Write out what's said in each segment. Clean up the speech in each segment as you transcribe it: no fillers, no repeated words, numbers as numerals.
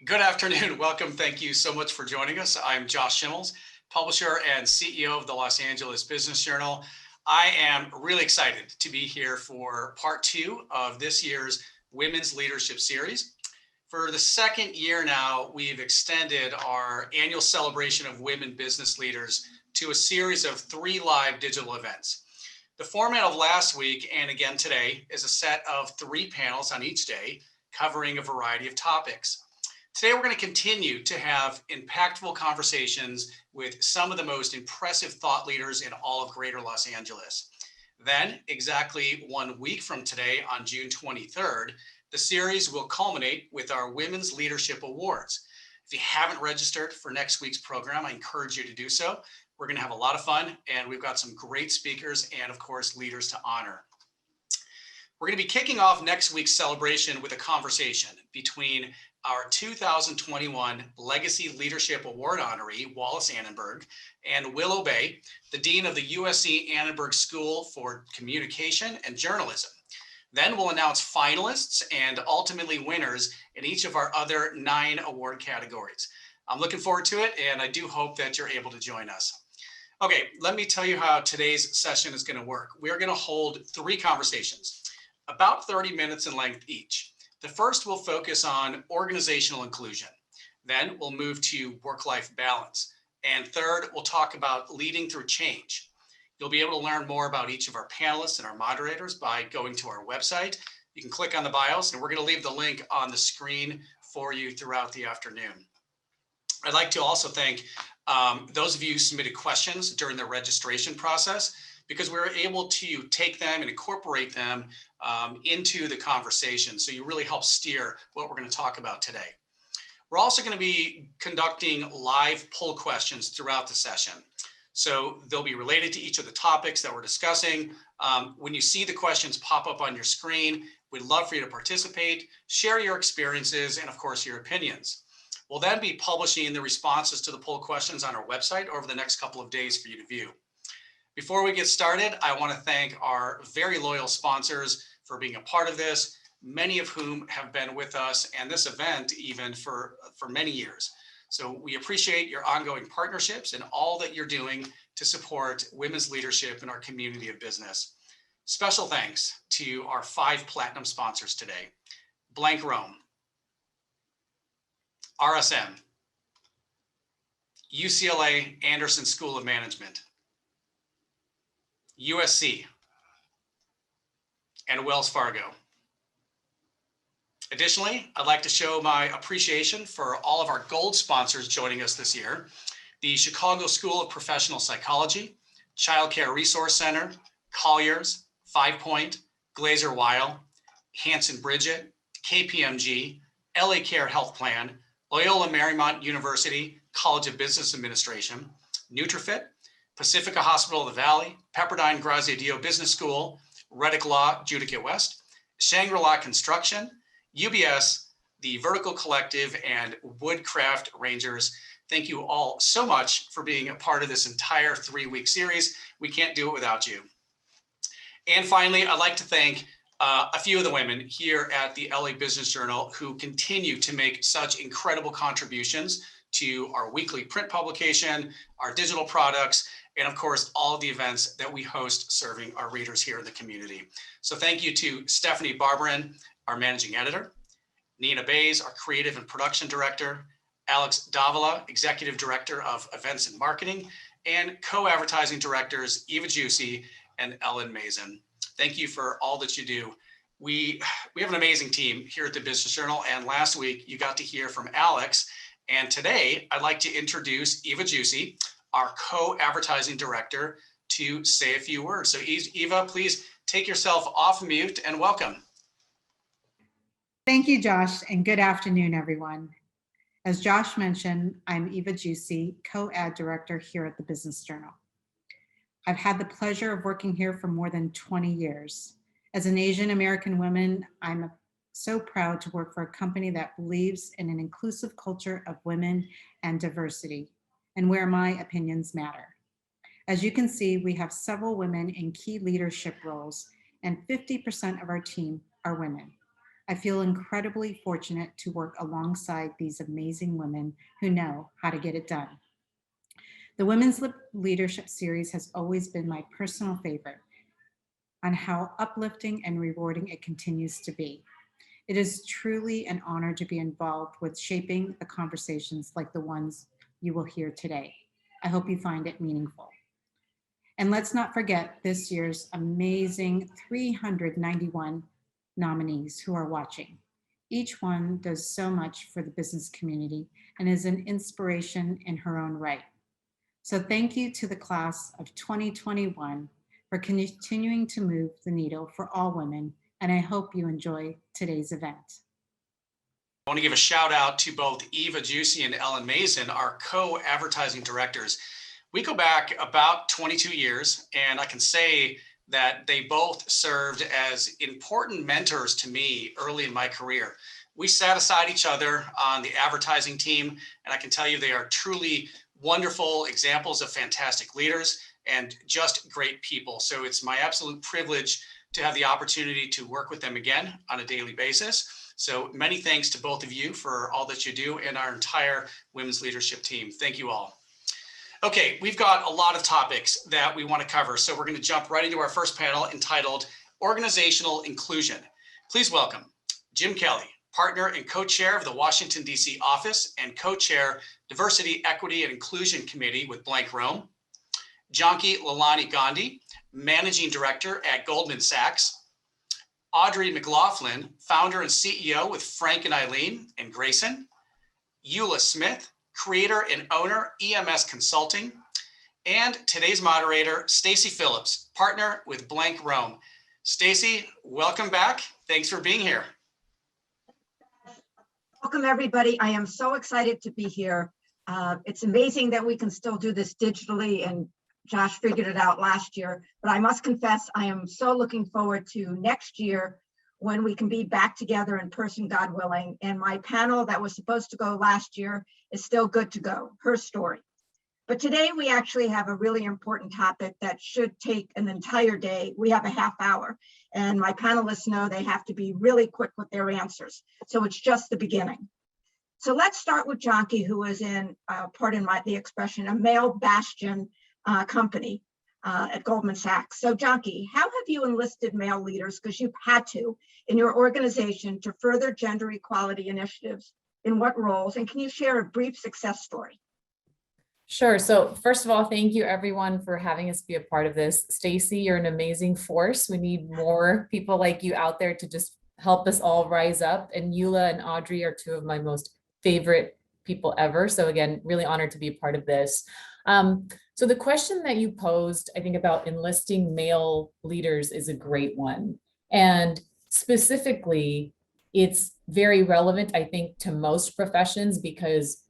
Good afternoon. Welcome. Thank you so much for joining us. I'm Josh Schimmels, publisher and CEO of the Los Angeles Business Journal. I am really excited to be here for part 2 of this year's Women's Leadership Series. For the second year now, we've extended our annual celebration of women business leaders to a series of 3 live digital events. The format of last week and again today is a set of 3 panels on each day covering a variety of topics. Today, we're going to continue to have impactful conversations with some of the most impressive thought leaders in all of Greater Los Angeles. Then, exactly 1 week from today, on June 23rd, the series will culminate with our Women's Leadership Awards. If you haven't registered for next week's program, I encourage you to do so. We're going to have a lot of fun, and we've got some great speakers and, of course, leaders to honor. We're going to be kicking off next week's celebration with a conversation between our 2021 Legacy Leadership Award honoree, Wallace Annenberg, and Willow Bay, the Dean of the USC Annenberg School for Communication and Journalism. Then we'll announce finalists and ultimately winners in each of our other 9 award categories. I'm looking forward to it, and I do hope that you're able to join us. Okay, let me tell you how today's session is going to work. We're going to hold 3 conversations, about 30 minutes in length each. The first will focus on organizational inclusion. Then we'll move to work-life balance. And third, we'll talk about leading through change. You'll be able to learn more about each of our panelists and our moderators by going to our website. You can click on the bios, and we're going to leave the link on the screen for you throughout the afternoon. I'd like to also thank those of you who submitted questions during the registration process, because we were able to take them and incorporate them into the conversation. So you really help steer what we're going to talk about today. We're also going to be conducting live poll questions throughout the session. So they'll be related to each of the topics that we're discussing. When you see the questions pop up on your screen, we'd love for you to participate, share your experiences, and of course, your opinions. We'll then be publishing the responses to the poll questions on our website over the next couple of days for you to view. Before we get started, I want to thank our very loyal sponsors for being a part of this, many of whom have been with us and this event even for many years. So we appreciate your ongoing partnerships and all that you're doing to support women's leadership in our community of business. Special thanks to our 5 platinum sponsors today: Blank Rome, RSM, UCLA Anderson School of Management, USC, and Wells Fargo. Additionally, I'd like to show my appreciation for all of our gold sponsors joining us this year: the Chicago School of Professional Psychology, Child Care Resource Center, Colliers, 5 Point, Glazer Weil, Hanson Bridget, KPMG, LA Care Health Plan, Loyola Marymount University College of Business Administration, Nutrifit, Pacifica Hospital of the Valley, Pepperdine Graziadio Business School, Reddick Law, Judicate West, Shangri-La Construction, UBS, the Vertical Collective, and Woodcraft Rangers. Thank you all so much for being a part of this entire 3-week series. We can't do it without you. And finally, I'd like to thank a few of the women here at the LA Business Journal who continue to make such incredible contributions to our weekly print publication, our digital products, and of course, all of the events that we host serving our readers here in the community. So thank you to Stephanie Barbarin, our managing editor, Nina Bays, our creative and production director, Alex Davila, executive director of events and marketing, and co-advertising directors Eva Juicy and Ellen Mason. Thank you for all that you do. We have an amazing team here at the Business Journal, and last week you got to hear from Alex, and today I'd like to introduce Eva Juicy, our co-advertising director, to say a few words. So Eva, please take yourself off mute and welcome. Thank you, Josh, and good afternoon, everyone. As Josh mentioned, I'm Eva Juicy, co-ad director here at the Business Journal. I've had the pleasure of working here for more than 20 years. As an Asian American woman, I'm so proud to work for a company that believes in an inclusive culture of women and diversity, and where my opinions matter. As you can see, we have several women in key leadership roles, and 50% of our team are women. I feel incredibly fortunate to work alongside these amazing women who know how to get it done. The Women's Leadership Series has always been my personal favorite on how uplifting and rewarding it continues to be. It is truly an honor to be involved with shaping the conversations like the ones you will hear today. I hope you find it meaningful. And let's not forget this year's amazing 391 nominees who are watching. Each one does so much for the business community and is an inspiration in her own right. So thank you to the class of 2021 for continuing to move the needle for all women, and I hope you enjoy today's event. I want to give a shout out to both Eva Juicy and Ellen Mason, our co-advertising directors. We go back about 22 years, and I can say that they both served as important mentors to me early in my career. We sat aside each other on the advertising team, and I can tell you they are truly wonderful examples of fantastic leaders and just great people. So it's my absolute privilege to have the opportunity to work with them again on a daily basis. So many thanks to both of you for all that you do and our entire women's leadership team. Thank you all. Okay, we've got a lot of topics that we want to cover. So we're going to jump right into our first panel entitled Organizational Inclusion. Please welcome Jim Kelly, partner and co-chair of the Washington, D.C. office and co-chair Diversity, Equity, and Inclusion Committee with Blank Rome. Janki Lalani Gandhi, managing director at Goldman Sachs. Audrey McLaughlin, founder and CEO with Frank and Eileen and Grayson. Eula Smith, creator and owner, EMS Consulting. And today's moderator, Stacy Phillips, partner with Blank Rome. Stacy, welcome back. Thanks for being here. Welcome, everybody. I am so excited to be here. It's amazing that we can still do this digitally, and Josh figured it out last year. But I must confess, I am so looking forward to next year when we can be back together in person, God willing. And my panel that was supposed to go last year is still good to go, her story. But today we actually have a really important topic that should take an entire day. We have a half hour, and my panelists know they have to be really quick with their answers. So it's just the beginning. So let's start with Janki, who is in, pardon the expression, a male bastion company at Goldman Sachs. So Janki, how have you enlisted male leaders, because you've had to, in your organization to further gender equality initiatives? In what roles? And can you share a brief success story? Sure. So first of all, thank you everyone for having us be a part of this. Stacy, you're an amazing force. We need more people like you out there to just help us all rise up. And Eula and Audrey are two of my most favorite people ever. So again, really honored to be a part of this. So the question that you posed, I think, about enlisting male leaders is a great one. And specifically, it's very relevant, I think, to most professions, because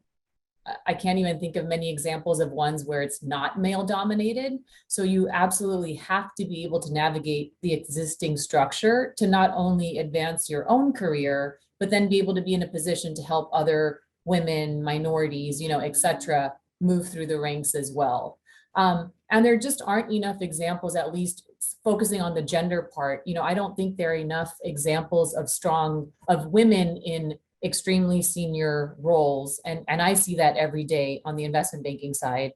I can't even think of many examples of ones where it's not male dominated. So you absolutely have to be able to navigate the existing structure to not only advance your own career, but then be able to be in a position to help other women, minorities, et cetera, move through the ranks as well. And there just aren't enough examples, at least focusing on the gender part. I don't think there are enough examples of women in extremely senior roles. And I see that every day on the investment banking side.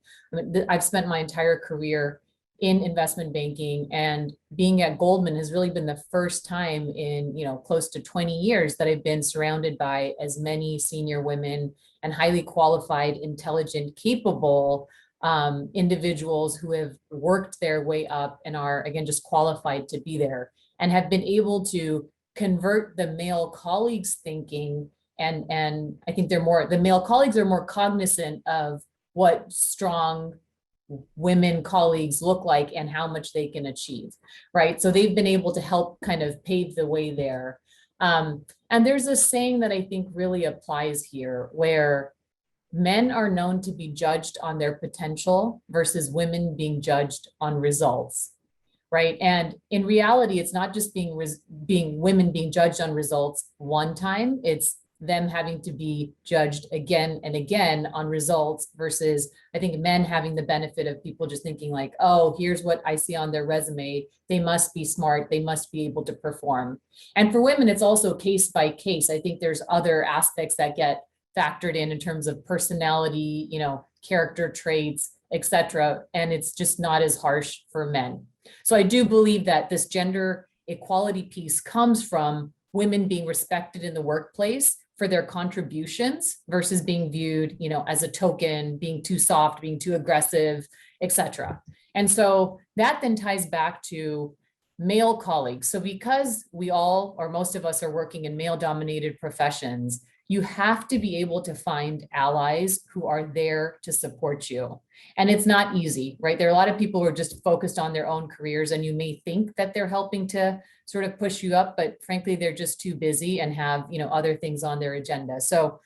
I've spent my entire career in investment banking, and being at Goldman has really been the first time in, close to 20 years that I've been surrounded by as many senior women and highly qualified, intelligent, capable individuals who have worked their way up and are, again, just qualified to be there and have been able to convert the male colleagues' thinking. And I think the male colleagues are more cognizant of what strong women colleagues look like and how much they can achieve, right? So they've been able to help kind of pave the way there. And there's a saying that I think really applies here, where men are known to be judged on their potential versus women being judged on results, right? And in reality, it's not just being women being judged on results one time, it's them having to be judged again and again on results versus I think men having the benefit of people just thinking like, oh, here's what I see on their resume. They must be smart. They must be able to perform. And for women, it's also case by case. I think there's other aspects that get factored in terms of personality, character traits, etc. And it's just not as harsh for men. So I do believe that this gender equality piece comes from women being respected in the workplace for their contributions versus being viewed, as a token, being too soft, being too aggressive, etc. And so that then ties back to male colleagues. So because we all, or most of us, are working in male-dominated professions, you have to be able to find allies who are there to support you. And it's not easy, right? There are a lot of people who are just focused on their own careers, and you may think that they're helping to sort of push you up, but frankly, they're just too busy and have, other things on their agenda. So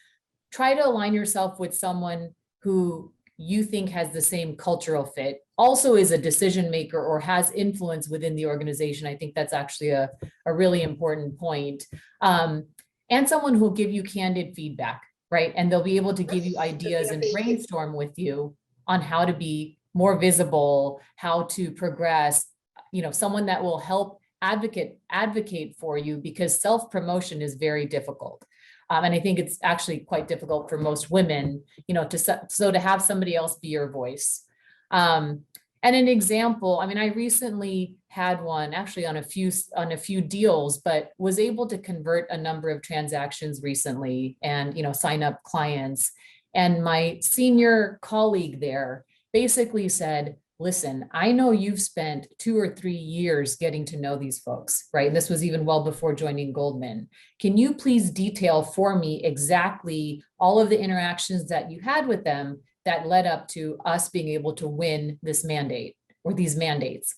try to align yourself with someone who you think has the same cultural fit, also is a decision maker or has influence within the organization. I think that's actually a really important point. And someone who'll give you candid feedback, right? And they'll be able to give you ideas and brainstorm with you on how to be more visible, how to progress, someone that will help advocate for you, because self-promotion is very difficult. And I think it's actually quite difficult for most women, to have somebody else be your voice. And an example, I recently had one actually on a few deals, but was able to convert a number of transactions recently and, sign up clients. And my senior colleague there basically said, listen, I know you've spent 2 or 3 years getting to know these folks, right? And this was even well before joining Goldman. Can you please detail for me exactly all of the interactions that you had with them that led up to us being able to win this mandate or these mandates?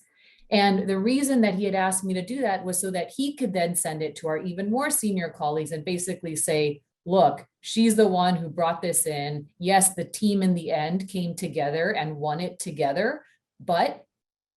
And the reason that he had asked me to do that was so that he could then send it to our even more senior colleagues and basically say, look, she's the one who brought this in. Yes, the team in the end came together and won it together, but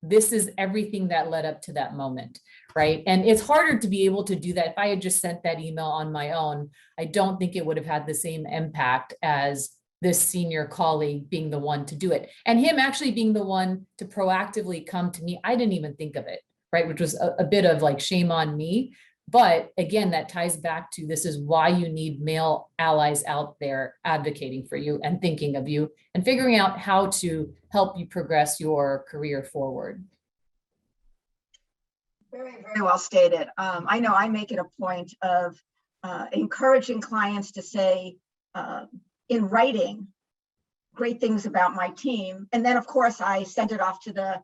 this is everything that led up to that moment, right? And it's harder to be able to do that. If I had just sent that email on my own, I don't think it would have had the same impact as this senior colleague being the one to do it. And him actually being the one to proactively come to me. I didn't even think of it, right? Which was a bit of like shame on me. But again, that ties back to this is why you need male allies out there advocating for you and thinking of you and figuring out how to help you progress your career forward. Very, very well stated. I know I make it a point of encouraging clients to say in writing great things about my team. And then, of course, I send it off to the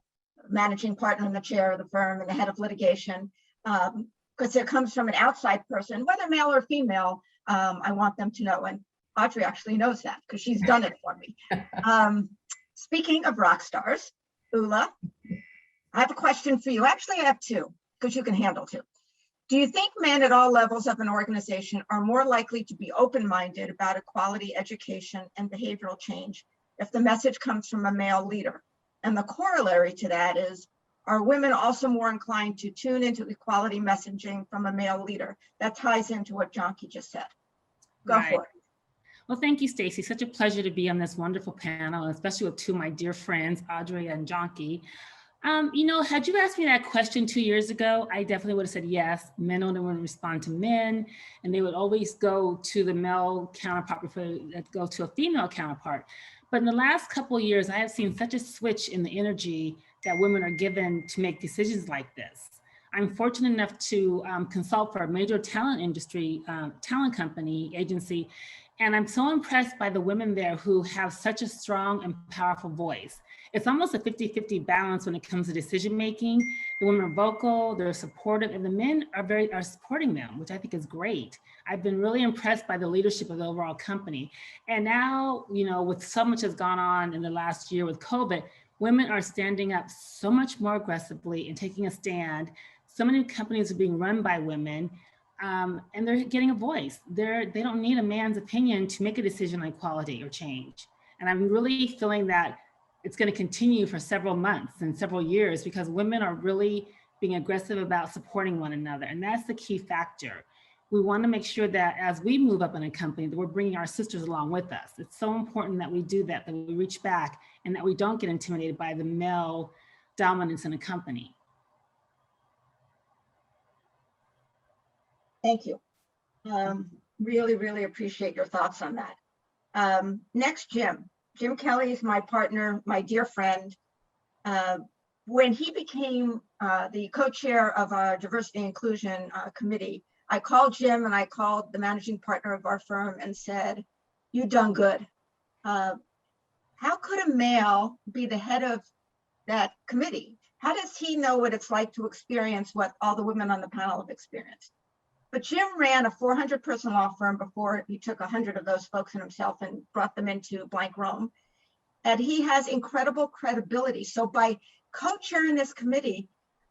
managing partner and the chair of the firm and the head of litigation. Because it comes from an outside person, whether male or female, I want them to know. And Audrey actually knows that because she's done it for me. Speaking of rock stars, Ula, I have a question for you. Actually, I have 2 because you can handle 2. Do you think men at all levels of an organization are more likely to be open-minded about equality, education, and behavioral change if the message comes from a male leader? And the corollary to that is, are women also more inclined to tune into equality messaging from a male leader? That ties into what Jonky just said. Go for it. Well, thank you, Stacey. Such a pleasure to be on this wonderful panel, especially with 2 of my dear friends, Audrey and Jonky. Had you asked me that question 2 years ago, I definitely would have said yes. Men only want to respond to men, and they would always go to the male counterpart before they go to a female counterpart. But in the last couple of years, I have seen such a switch in the energy that women are given to make decisions like this. I'm fortunate enough to consult for a major talent company agency, and I'm so impressed by the women there who have such a strong and powerful voice. It's almost a 50-50 balance when it comes to decision making. The women are vocal, they're supportive, and the men are supporting them, which I think is great. I've been really impressed by the leadership of the overall company. And now, with so much has gone on in the last year with COVID, women are standing up so much more aggressively and taking a stand. So many companies are being run by women, and they're getting a voice. They don't need a man's opinion to make a decision on equality or change. And I'm really feeling that it's going to continue for several months and several years because women are really being aggressive about supporting one another. And that's the key factor. we want to make sure that as we move up in a company, that we're bringing our sisters along with us. It's so important that we do that, that we reach back and that we don't get intimidated by the male dominance in a company. Thank you. Really, really appreciate your thoughts on that. Next, Jim. Jim Kelly is my partner, my dear friend. When he became the co-chair of our diversity and inclusion committee, I called Jim and I called the managing partner of our firm and said, "You done good. How could a male be the head of that committee? How does he know what it's like to experience what all the women on the panel have experienced?" But Jim ran a 400-person law firm before he took 100 of those folks in himself and brought them into blank Rome. And he has incredible credibility. So by co-chairing this committee,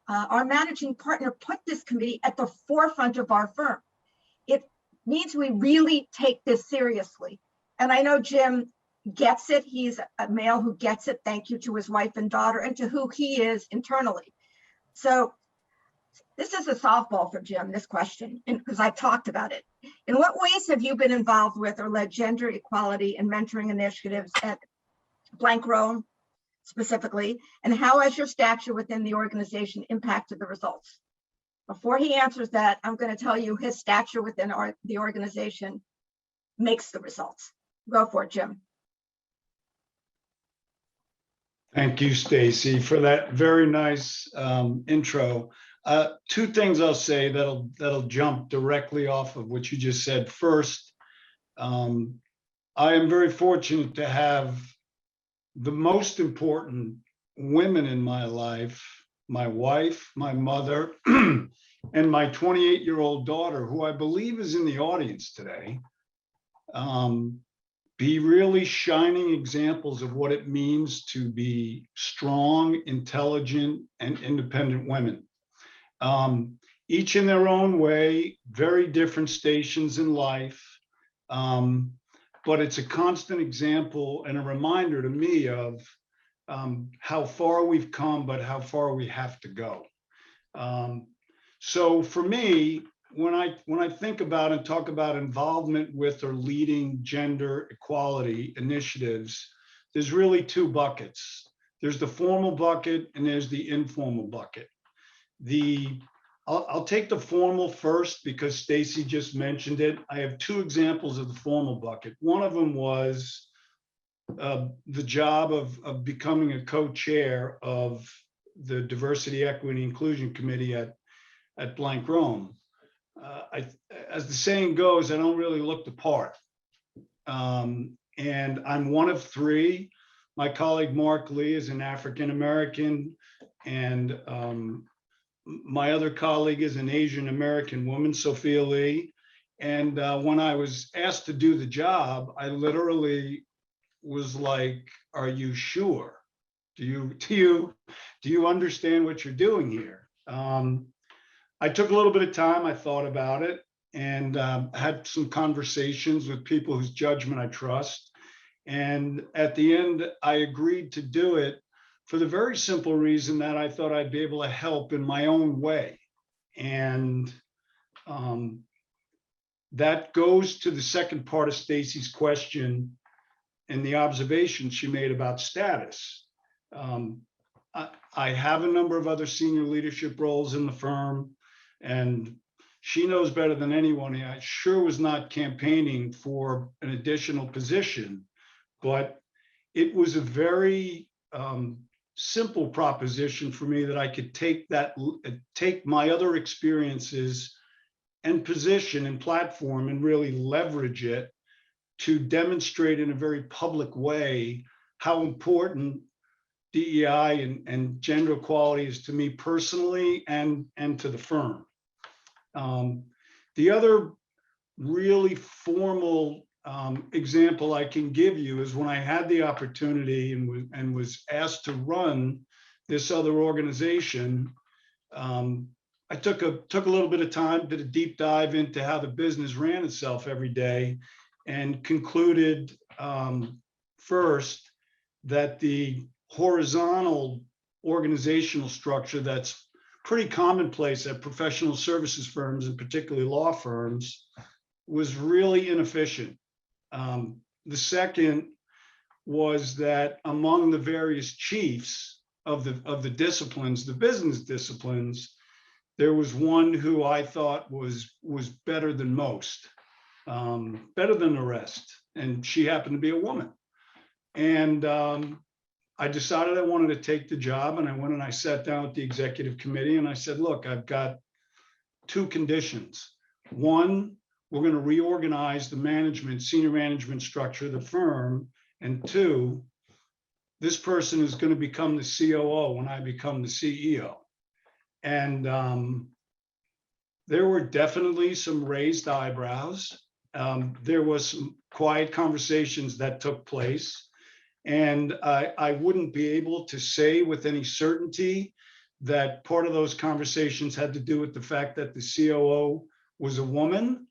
our managing partner put this committee at the forefront of our firm. It means we really take this seriously. And I know Jim gets it. He's a male who gets it. Thank you to his wife and daughter and to who he is internally. So this is a softball for Jim, this question, because I've talked about it. In what ways have you been involved with or led gender equality and mentoring initiatives at blank Rome specifically, and how has your stature within the organization impacted the results? Before he answers that, I'm going to tell you his stature within the organization makes the results. Go for it, Jim. Thank you, Stacy, for that very nice intro. Two things I'll say that'll jump directly off of what you just said. First, I am very fortunate to have the most important women in my life, my wife, my mother, and my 28-year-old daughter, who I believe is in the audience today, be really shining examples of what it means to be strong, intelligent, and independent women. Each in their own way, very different stations in life. But it's a constant example and a reminder to me of how far we've come, but how far we have to go. So for me, when I think about and talk about involvement with or leading gender equality initiatives, there's really two buckets. There's the formal bucket and there's the informal bucket. I'll take the formal first because Stacy just mentioned it. I have two examples of the formal bucket. One of them was the job of becoming a co-chair of the Diversity, Equity, Inclusion Committee at blank Rome. As the saying goes, I don't really look the part. And I'm one of three. My colleague Mark Lee is an African-American, and my other colleague is an Asian American woman, Sophia Lee. And when I was asked to do the job, I literally was like, "Are you sure? Do you understand what you're doing here?" I took a little bit of time. I thought about it and had some conversations with people whose judgment I trust. And at the end, I agreed to do it for the very simple reason that I thought I'd be able to help in my own way. And that goes to the second part of Stacy's question and the observation she made about status. I have a number of other senior leadership roles in the firm, and she knows better than anyone. I sure was not campaigning for an additional position, but it was a very simple proposition for me that I could take my other experiences and position and platform and really leverage it to demonstrate in a very public way how important DEI and gender equality is to me personally and to the firm. The other really formal example I can give you is when I had the opportunity and was asked to run this other organization. I took a little bit of time, did a deep dive into how the business ran itself every day, and concluded first that the horizontal organizational structure that's pretty commonplace at professional services firms, and particularly law firms, was really inefficient. The second was that among the various chiefs of the disciplines, the business disciplines, there was one who I thought was better than most, better than the rest, and she happened to be a woman. And I decided I wanted to take the job, and I went and I sat down with the executive committee and I said, look, I've got two conditions. One, we're going to reorganize the management, senior management structure of the firm. And two, this person is going to become the COO when I become the CEO. And there were definitely some raised eyebrows. There was some quiet conversations that took place. And I wouldn't be able to say with any certainty that part of those conversations had to do with the fact that the COO was a woman,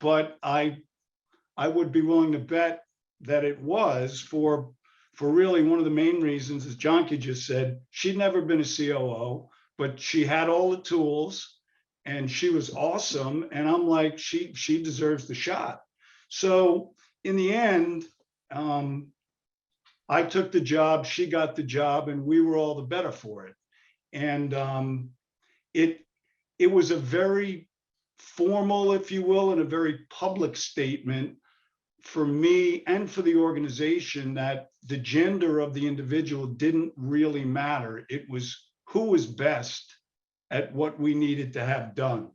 but I would be willing to bet that it was for really one of the main reasons, as Jonky just said, she'd never been a COO, but she had all the tools and she was awesome. And I'm like, she deserves the shot. So in the end, I took the job, she got the job, and we were all the better for it. And it was a very formal, if you will, and a very public statement for me and for the organization that the gender of the individual didn't really matter. It was who was best at what we needed to have done.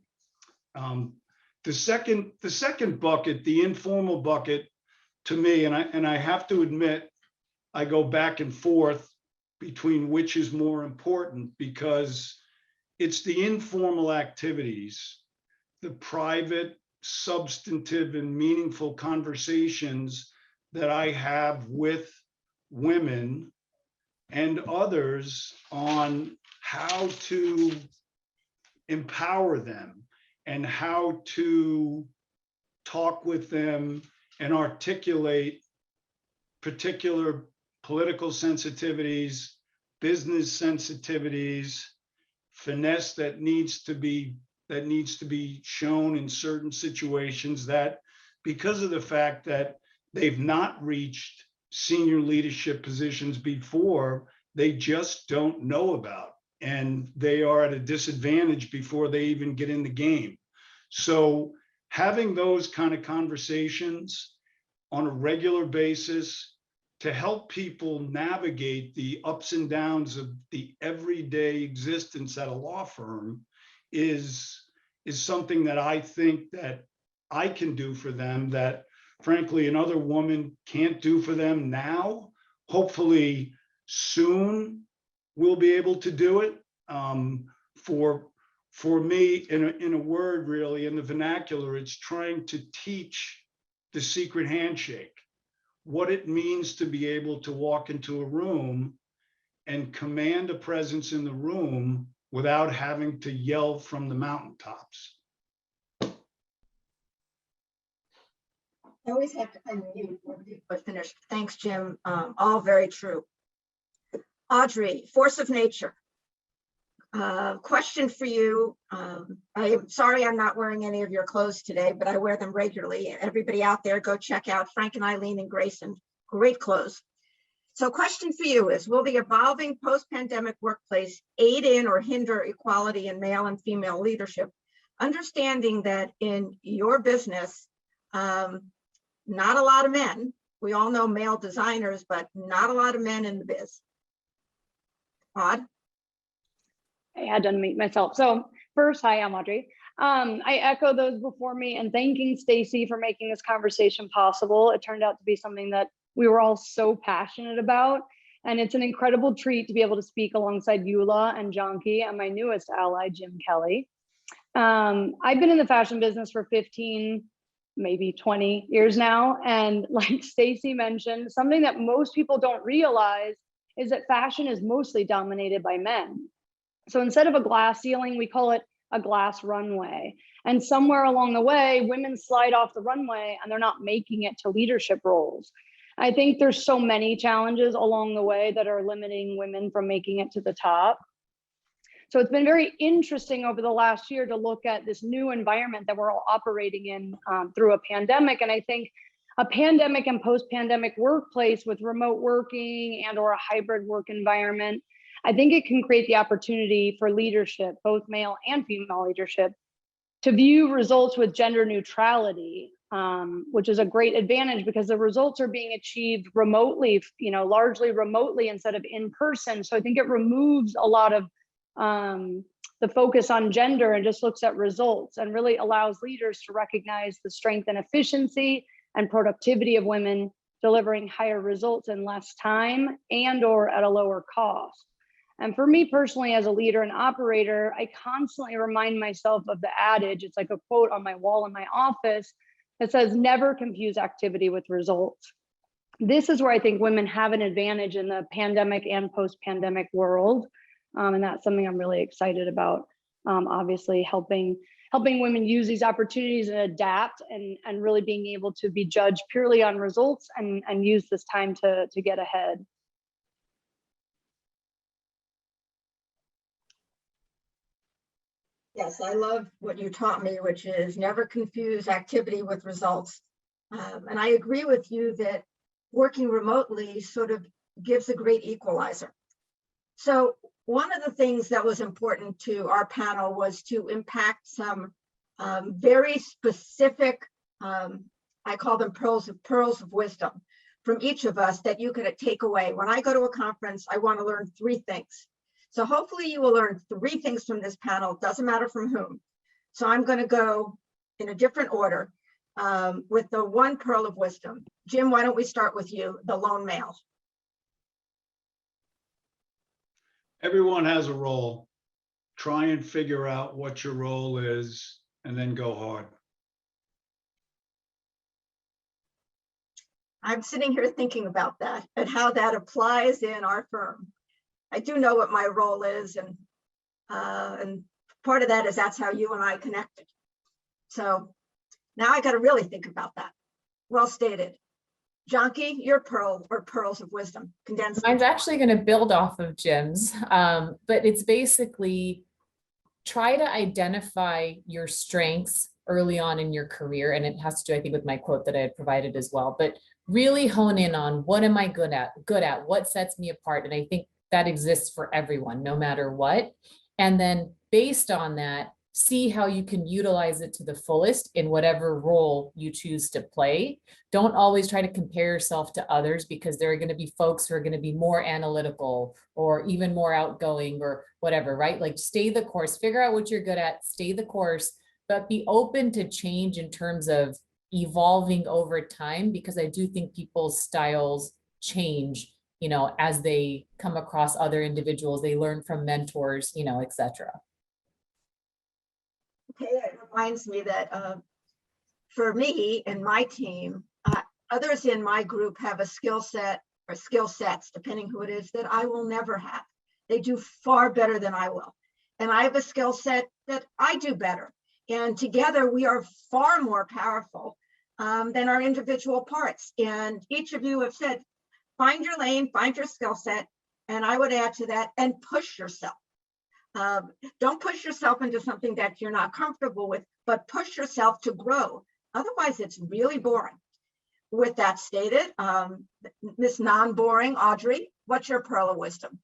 The second bucket, the informal bucket, to me, and I have to admit, I go back and forth between which is more important, because it's the informal activities, the private, substantive, and meaningful conversations that I have with women and others on how to empower them and how to talk with them and articulate particular political sensitivities, business sensitivities, finesse that needs to be shown in certain situations, that because of the fact that they've not reached senior leadership positions before, they just don't know about, and they are at a disadvantage before they even get in the game. So having those kind of conversations on a regular basis to help people navigate the ups and downs of the everyday existence at a law firm is something that I think that I can do for them that frankly another woman can't do for them now. Hopefully soon we'll be able to do it. For me, in a word, really, in the vernacular, it's trying to teach the secret handshake, what it means to be able to walk into a room and command a presence in the room without having to yell from the mountaintops. I always have to unmute when people are finished. Thanks, Jim. All very true. Audrey, force of nature. Question for you. I'm sorry I'm not wearing any of your clothes today, but I wear them regularly. Everybody out there, go check out Frank and Eileen and Grayson. Great clothes. So question for you is, will the evolving post-pandemic workplace aid in or hinder equality in male and female leadership? Understanding that in your business, not a lot of men, we all know male designers, but not a lot of men in the biz. Odd? I had to unmute myself. So first, hi, I'm Audrey. I echo those before me and thanking Stacy for making this conversation possible. It turned out to be something that we were all so passionate about. And it's an incredible treat to be able to speak alongside Eula and Jonky and my newest ally, Jim Kelly. I've been in the fashion business for 15, maybe 20 years now. And like Stacy mentioned, something that most people don't realize is that fashion is mostly dominated by men. So instead of a glass ceiling, we call it a glass runway. And somewhere along the way, women slide off the runway and they're not making it to leadership roles. I think there's so many challenges along the way that are limiting women from making it to the top. So it's been very interesting over the last year to look at this new environment that we're all operating in through a pandemic. And I think a pandemic and post-pandemic workplace with remote working and or a hybrid work environment, I think it can create the opportunity for leadership, both male and female leadership, to view results with gender neutrality, which is a great advantage because the results are being achieved remotely, largely remotely instead of in person. So I think it removes a lot of the focus on gender and just looks at results and really allows leaders to recognize the strength and efficiency and productivity of women delivering higher results in less time and or at a lower cost. And for me personally, as a leader and operator, I constantly remind myself of the adage. It's like a quote on my wall in my office that says, never confuse activity with results. This is where I think women have an advantage in the pandemic and post-pandemic world. And that's something I'm really excited about, obviously helping women use these opportunities and adapt and really being able to be judged purely on results and use this time to get ahead. Yes, I love what you taught me, which is never confuse activity with results. And I agree with you that working remotely sort of gives a great equalizer. So one of the things that was important to our panel was to impact some very specific, I call them pearls of wisdom from each of us that you could take away. When I go to a conference, I want to learn 3 things. So hopefully you will learn 3 things from this panel, doesn't matter from whom. So I'm going to go in a different order with the one pearl of wisdom. Jim, why don't we start with you, the lone male? Everyone has a role. Try and figure out what your role is and then go hard. I'm sitting here thinking about that and how that applies in our firm. I do know what my role is, and part of that is that's how you and I connected. So now I got to really think about that. Well stated. Jonky, your pearl or pearls of wisdom, condensed. Mine's actually going to build off of Jim's, but it's basically try to identify your strengths early on in your career. And it has to do, I think, with my quote that I had provided as well, but really hone in on what am I good at, what sets me apart. And I think that exists for everyone, no matter what. And then based on that, see how you can utilize it to the fullest in whatever role you choose to play. Don't always try to compare yourself to others, because there are going to be folks who are going to be more analytical or even more outgoing or whatever, right? Like stay the course, figure out what you're good at, stay the course, but be open to change in terms of evolving over time, because I do think people's styles change, as they come across other individuals, they learn from mentors, etc. Okay, it reminds me that for me and my team, others in my group have a skill set or skill sets, depending who it is, that I will never have. They do far better than I will. And I have a skill set that I do better. And together we are far more powerful than our individual parts. And each of you have said, find your lane, find your skill set. And I would add to that, and push yourself. Don't push yourself into something that you're not comfortable with, but push yourself to grow. Otherwise, it's really boring. With that stated, Miss Non-Boring, Audrey, what's your pearl of wisdom?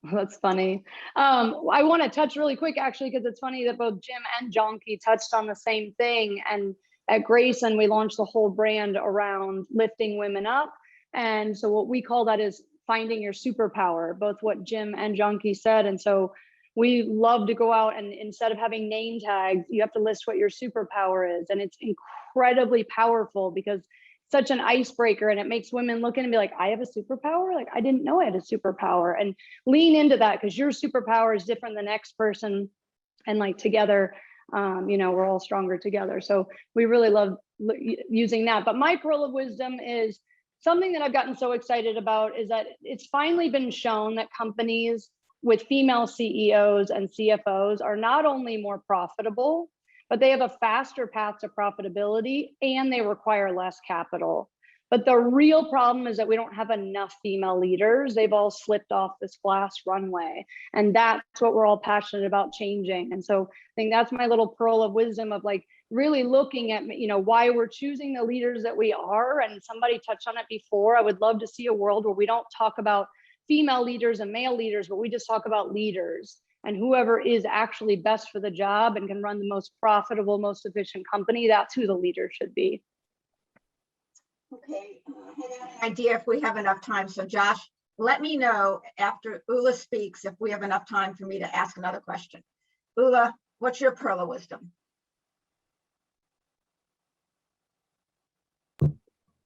That's funny. I want to touch really quick, actually, because it's funny that both Jim and Jonky touched on the same thing. And at Grayson, we launched the whole brand around lifting women up. And so what we call that is finding your superpower, both what Jim and Jonky said. And so we love to go out and instead of having name tags, you have to list what your superpower is. And it's incredibly powerful because it's such an icebreaker, and it makes women look in and be like, I have a superpower? Like, I didn't know I had a superpower. And lean into that, because your superpower is different than the next person. And like together, we're all stronger together. So we really love using that. But my pearl of wisdom is something that I've gotten so excited about, is that it's finally been shown that companies with female CEOs and CFOs are not only more profitable, but they have a faster path to profitability and they require less capital. But the real problem is that we don't have enough female leaders. They've all slipped off this glass runway. And that's what we're all passionate about changing. And so I think that's my little pearl of wisdom of like really looking at, you know, why we're choosing the leaders that we are. And somebody touched on it before. I would love to see a world where we don't talk about female leaders and male leaders, but we just talk about leaders. And whoever is actually best for the job and can run the most profitable, most efficient company, that's who the leader should be. Okay, I have an idea if we have enough time. So Josh, let me know after Ula speaks if we have enough time for me to ask another question. Ula, what's your pearl of wisdom?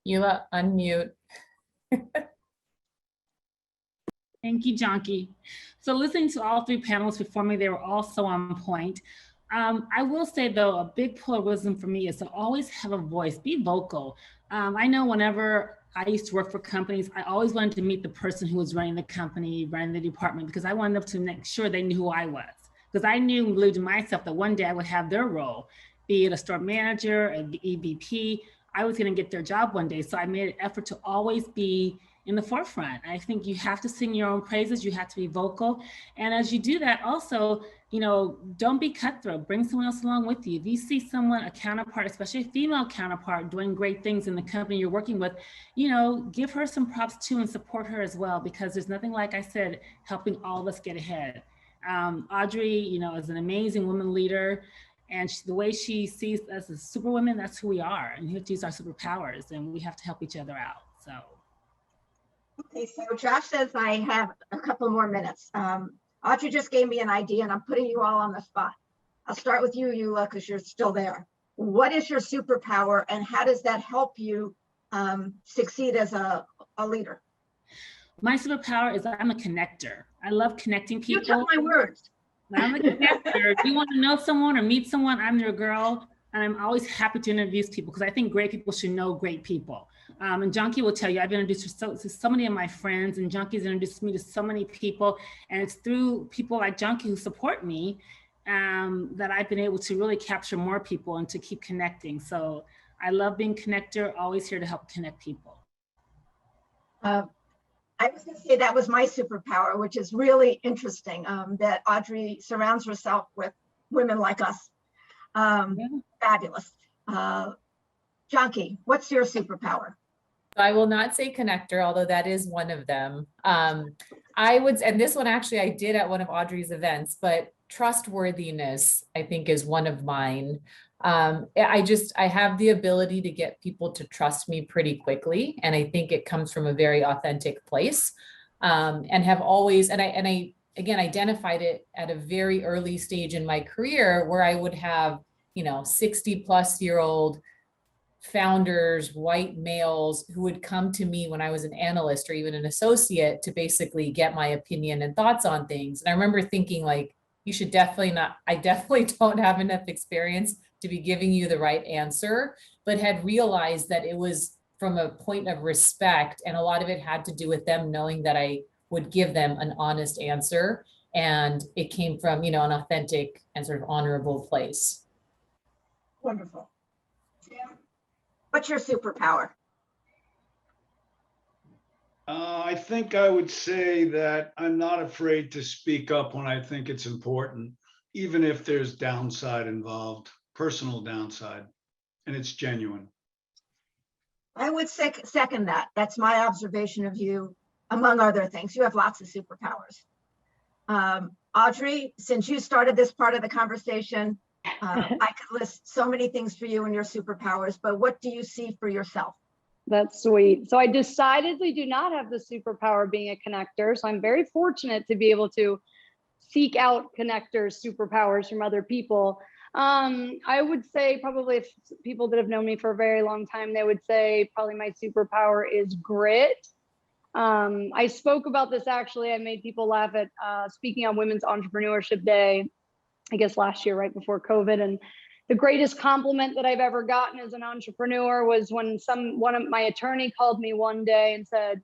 Eula, unmute. Thank you, Jonky. So listening to all three panels before me, they were all so on point. I will say though, a big pull of wisdom for me is to always have a voice, be vocal. I know whenever I used to work for companies, I always wanted to meet the person who was running the company, running the department, because I wanted them to make sure they knew who I was. Because I knew and believed in myself that one day I would have their role, be it a store manager, an EVP, I was gonna get their job one day. So I made an effort to always be in the forefront. I think you have to sing your own praises, you have to be vocal. And as you do that also, you know, don't be cutthroat, bring someone else along with you. If you see someone, a counterpart, especially a female counterpart, doing great things in the company you're working with, you know, give her some props too and support her as well, because there's nothing like I said, helping all of us get ahead. Audrey, you know, is an amazing woman leader, and the way she sees us as superwomen, that's who we are, and we have to use our superpowers, and we have to help each other out, so. Okay, so Josh says I have a couple more minutes. Audrey just gave me an idea and I'm putting you all on the spot. I'll start with you, Eula, because you're still there. What is your superpower and how does that help you succeed as a leader? My superpower is I'm a connector. I love connecting people. You took my words. I'm a connector. If you want to know someone or meet someone, I'm your girl. And I'm always happy to introduce people because I think great people should know great people. And Jonky will tell you, I've been introduced to so many of my friends, and Jonky's introduced me to so many people. And it's through people like Jonky who support me that I've been able to really capture more people and to keep connecting. So I love being connector, always here to help connect people. I was going to say that was my superpower, which is really interesting that Audrey surrounds herself with women like us. Fabulous. Jonky, what's your superpower? I will not say connector, although that is one of them. I would, and this one actually I did at one of Audrey's events, but trustworthiness, I think, is one of mine. I have the ability to get people to trust me pretty quickly. And I think it comes from a very authentic place, and have always, and I again, identified it at a very early stage in my career where I would have, 60-plus-year-old founders, white males who would come to me when I was an analyst or even an associate to basically get my opinion and thoughts on things. And I remember thinking like, you should definitely not, I definitely don't have enough experience to be giving you the right answer, but had realized that it was from a point of respect. And a lot of it had to do with them knowing that I would give them an honest answer. And it came from, an authentic and sort of honorable place. Wonderful. Tim, what's your superpower? I think I would say that I'm not afraid to speak up when I think it's important, even if there's downside involved, personal downside, and it's genuine. I would second that. That's my observation of you, among other things. You have lots of superpowers. Audrey, since you started this part of the conversation, I could list so many things for you and your superpowers, but what do you see for yourself? That's sweet. So I decidedly do not have the superpower of being a connector. So I'm very fortunate to be able to seek out connectors, superpowers from other people. I would say probably if people that have known me for a very long time, they would say probably my superpower is grit. I spoke about this actually. I made people laugh at speaking on Women's Entrepreneurship Day, I guess last year, right before COVID. And the greatest compliment that I've ever gotten as an entrepreneur was when one of my attorney called me one day and said,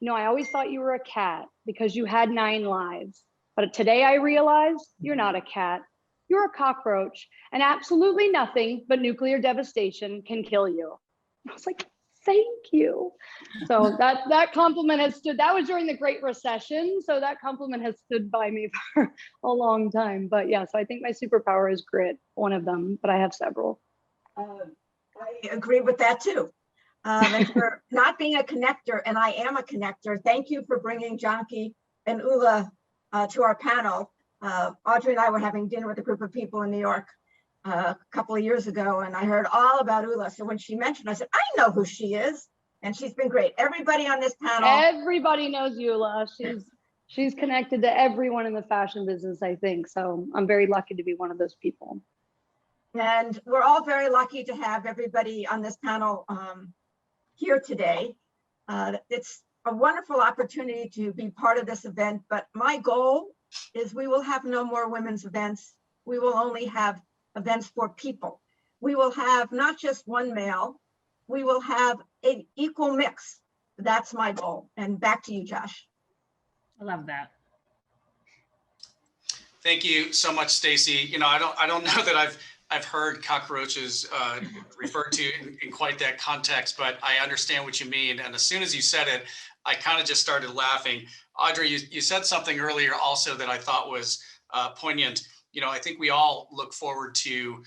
I always thought you were a cat because you had 9 lives. But today I realized you're not a cat, you're a cockroach, and absolutely nothing but nuclear devastation can kill you. I was like, Thank you. So that compliment has stood, that was during the Great Recession. So that compliment has stood by me for a long time. But yeah, so I think my superpower is grit, one of them, but I have several. I agree with that too. And for not being a connector, and I am a connector, thank you for bringing Janki and Ula to our panel. Audrey and I were having dinner with a group of people in New York a couple of years ago, and I heard all about Ula. So when she mentioned, I said, I know who she is, and she's been great. Everybody on this panel. Everybody knows Ula. She's connected to everyone in the fashion business, I think. So I'm very lucky to be one of those people. And we're all very lucky to have everybody on this panel here today. It's a wonderful opportunity to be part of this event, but my goal is we will have no more women's events. We will only have events for people. We will have not just one male, we will have an equal mix. That's my goal. And back to you, Josh. I love that. Thank you so much, Stacy. You know, I don't know that I've heard cockroaches referred to in quite that context, but I understand what you mean. And as soon as you said it, I kind of just started laughing. Audrey, you said something earlier also that I thought was poignant. You know, I think we all look forward to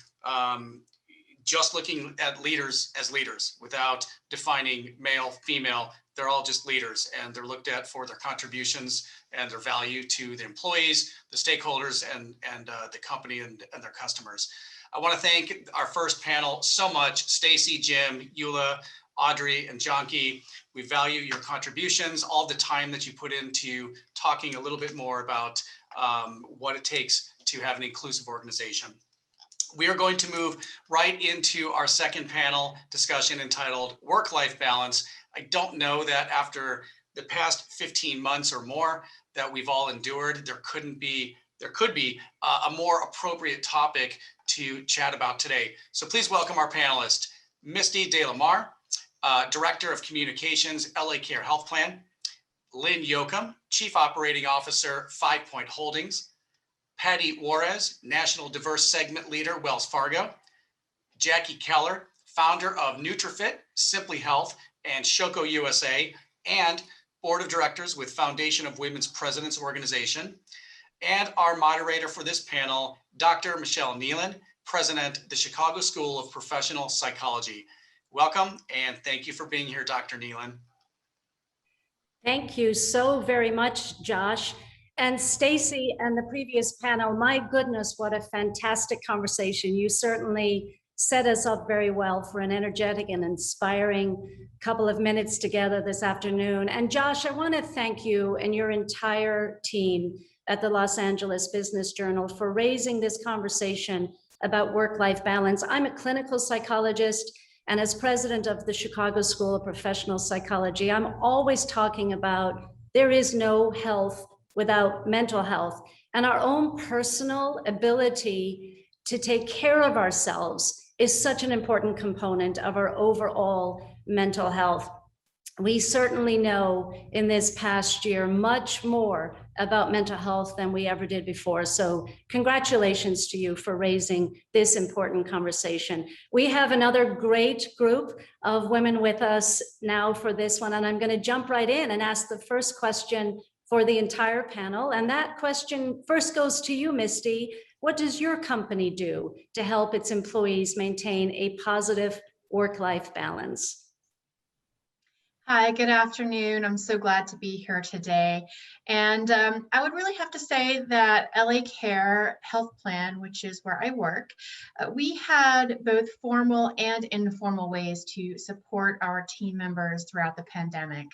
just looking at leaders as leaders without defining male, female. They're all just leaders, and they're looked at for their contributions and their value to the employees, the stakeholders, and the company and their customers. I want to thank our first panel so much, Stacy, Jim, Eula, Audrey, and Janki. We value your contributions, all the time that you put into talking a little bit more about what it takes to have an inclusive organization. We are going to move right into our second panel discussion entitled Work-Life Balance. I don't know that after the past 15 months or more that we've all endured, there could be a more appropriate topic to chat about today. So please welcome our panelist, Misty De La Mar, Director of Communications, LA Care Health Plan, Lynn Yoakum, Chief Operating Officer, 5 Point Holdings, Patty Juarez, National Diverse Segment Leader, Wells Fargo, Jackie Keller, founder of NutriFit, Simply Health, and Shoko USA, and Board of Directors with Foundation of Women's Presidents Organization, and our moderator for this panel, Dr. Michelle Nieland, President, the Chicago School of Professional Psychology. Welcome, and thank you for being here, Dr. Nieland. Thank you so very much, Josh. And Stacy and the previous panel, my goodness, what a fantastic conversation. You certainly set us up very well for an energetic and inspiring couple of minutes together this afternoon. And Josh, I want to thank you and your entire team at the Los Angeles Business Journal for raising this conversation about work-life balance. I'm a clinical psychologist, and as president of the Chicago School of Professional Psychology, I'm always talking about there is no health without mental health, and our own personal ability to take care of ourselves is such an important component of our overall mental health. We certainly know in this past year much more about mental health than we ever did before. So congratulations to you for raising this important conversation. We have another great group of women with us now for this one, and I'm going to jump right in and ask the first question for the entire panel. And that question first goes to you, Misty. What does your company do to help its employees maintain a positive work-life balance? Hi, good afternoon. I'm so glad to be here today. And I would really have to say that LA Care Health Plan, which is where I work, we had both formal and informal ways to support our team members throughout the pandemic.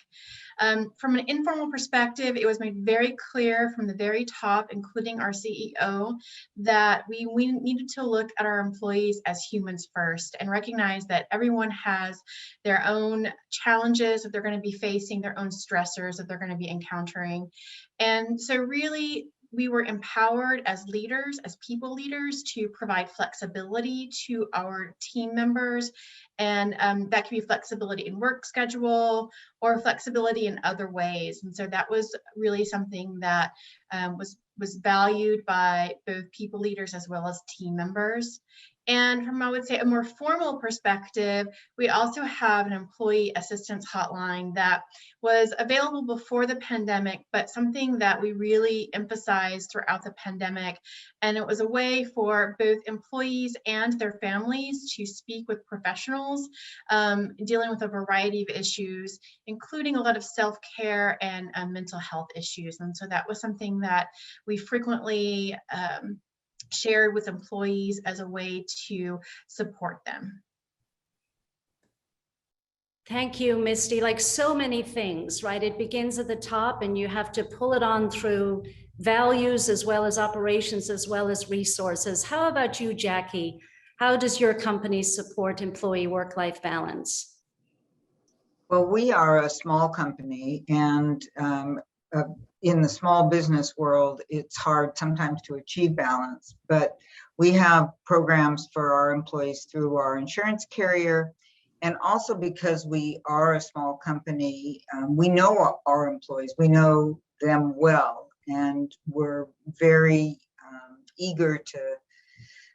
From an informal perspective, it was made very clear from the very top, including our CEO, that we needed to look at our employees as humans first and recognize that everyone has their own challenges that they're going to be facing, their own stressors that they're going to be encountering. And so really, we were empowered as leaders, as people leaders, to provide flexibility to our team members. And that can be flexibility in work schedule or flexibility in other ways. And so that was really something that was valued by both people leaders as well as team members. And from, I would say, a more formal perspective, we also have an employee assistance hotline that was available before the pandemic, but something that we really emphasized throughout the pandemic. And it was a way for both employees and their families to speak with professionals dealing with a variety of issues, including a lot of self-care and mental health issues. And so that was something that we frequently shared with employees as a way to support them. Thank you, Misty. Like so many things, right? It begins at the top and you have to pull it on through values as well as operations, as well as resources. How about you, Jackie? How does your company support employee work-life balance? Well, we are a small company, and in the small business world, it's hard sometimes to achieve balance, but we have programs for our employees through our insurance carrier. And also because we are a small company, we know our employees, we know them well, and we're very eager to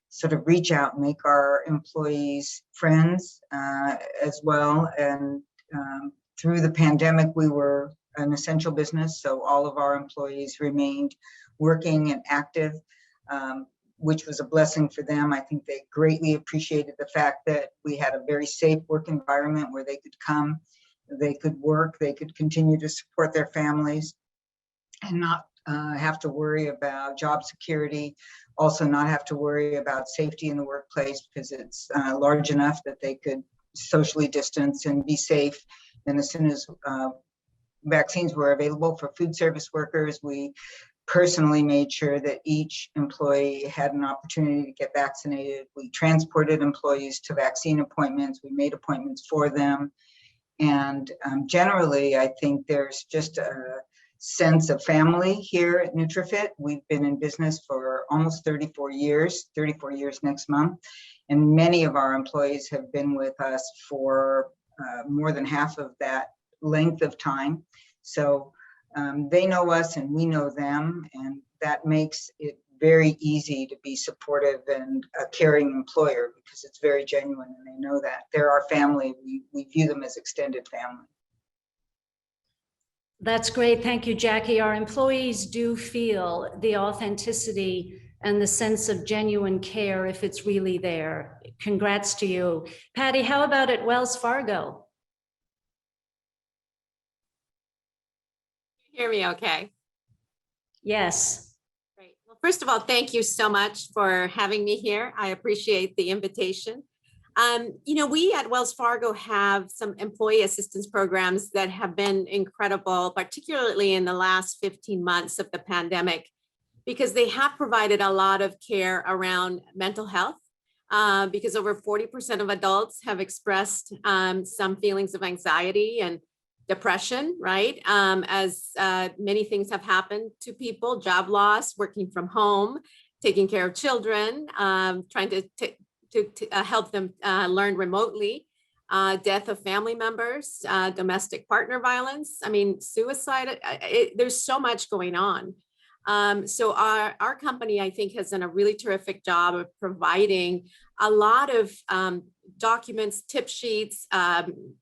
sort of reach out and make our employees friends as well. And through the pandemic, we were an essential business, so all of our employees remained working and active, which was a blessing for them. I think they greatly appreciated the fact that we had a very safe work environment where they could come, they could work, they could continue to support their families and not have to worry about job security, also not have to worry about safety in the workplace because it's large enough that they could socially distance and be safe. And as soon as vaccines were available for food service workers, we personally made sure that each employee had an opportunity to get vaccinated. We transported employees to vaccine appointments. We made appointments for them. And generally, I think there's just a sense of family here at NutriFit. We've been in business for almost 34 years next month. And many of our employees have been with us for more than half of that length of time. So they know us and we know them, and that makes it very easy to be supportive and a caring employer because it's very genuine and they know that. They're our family. We view them as extended family. That's great. Thank you, Jackie. Our employees do feel the authenticity and the sense of genuine care if it's really there. Congrats to you. Patty, how about at Wells Fargo? Hear me okay? Yes. Great. Well, first of all, thank you so much for having me here. I appreciate the invitation. We at Wells Fargo have some employee assistance programs that have been incredible, particularly in the last 15 months of the pandemic, because they have provided a lot of care around mental health, because over 40% of adults have expressed some feelings of anxiety and depression, right? As many things have happened to people, job loss, working from home, taking care of children, trying to help them learn remotely, death of family members, domestic partner violence, suicide. There's so much going on. So our company, I think, has done a really terrific job of providing a lot of documents, tip sheets,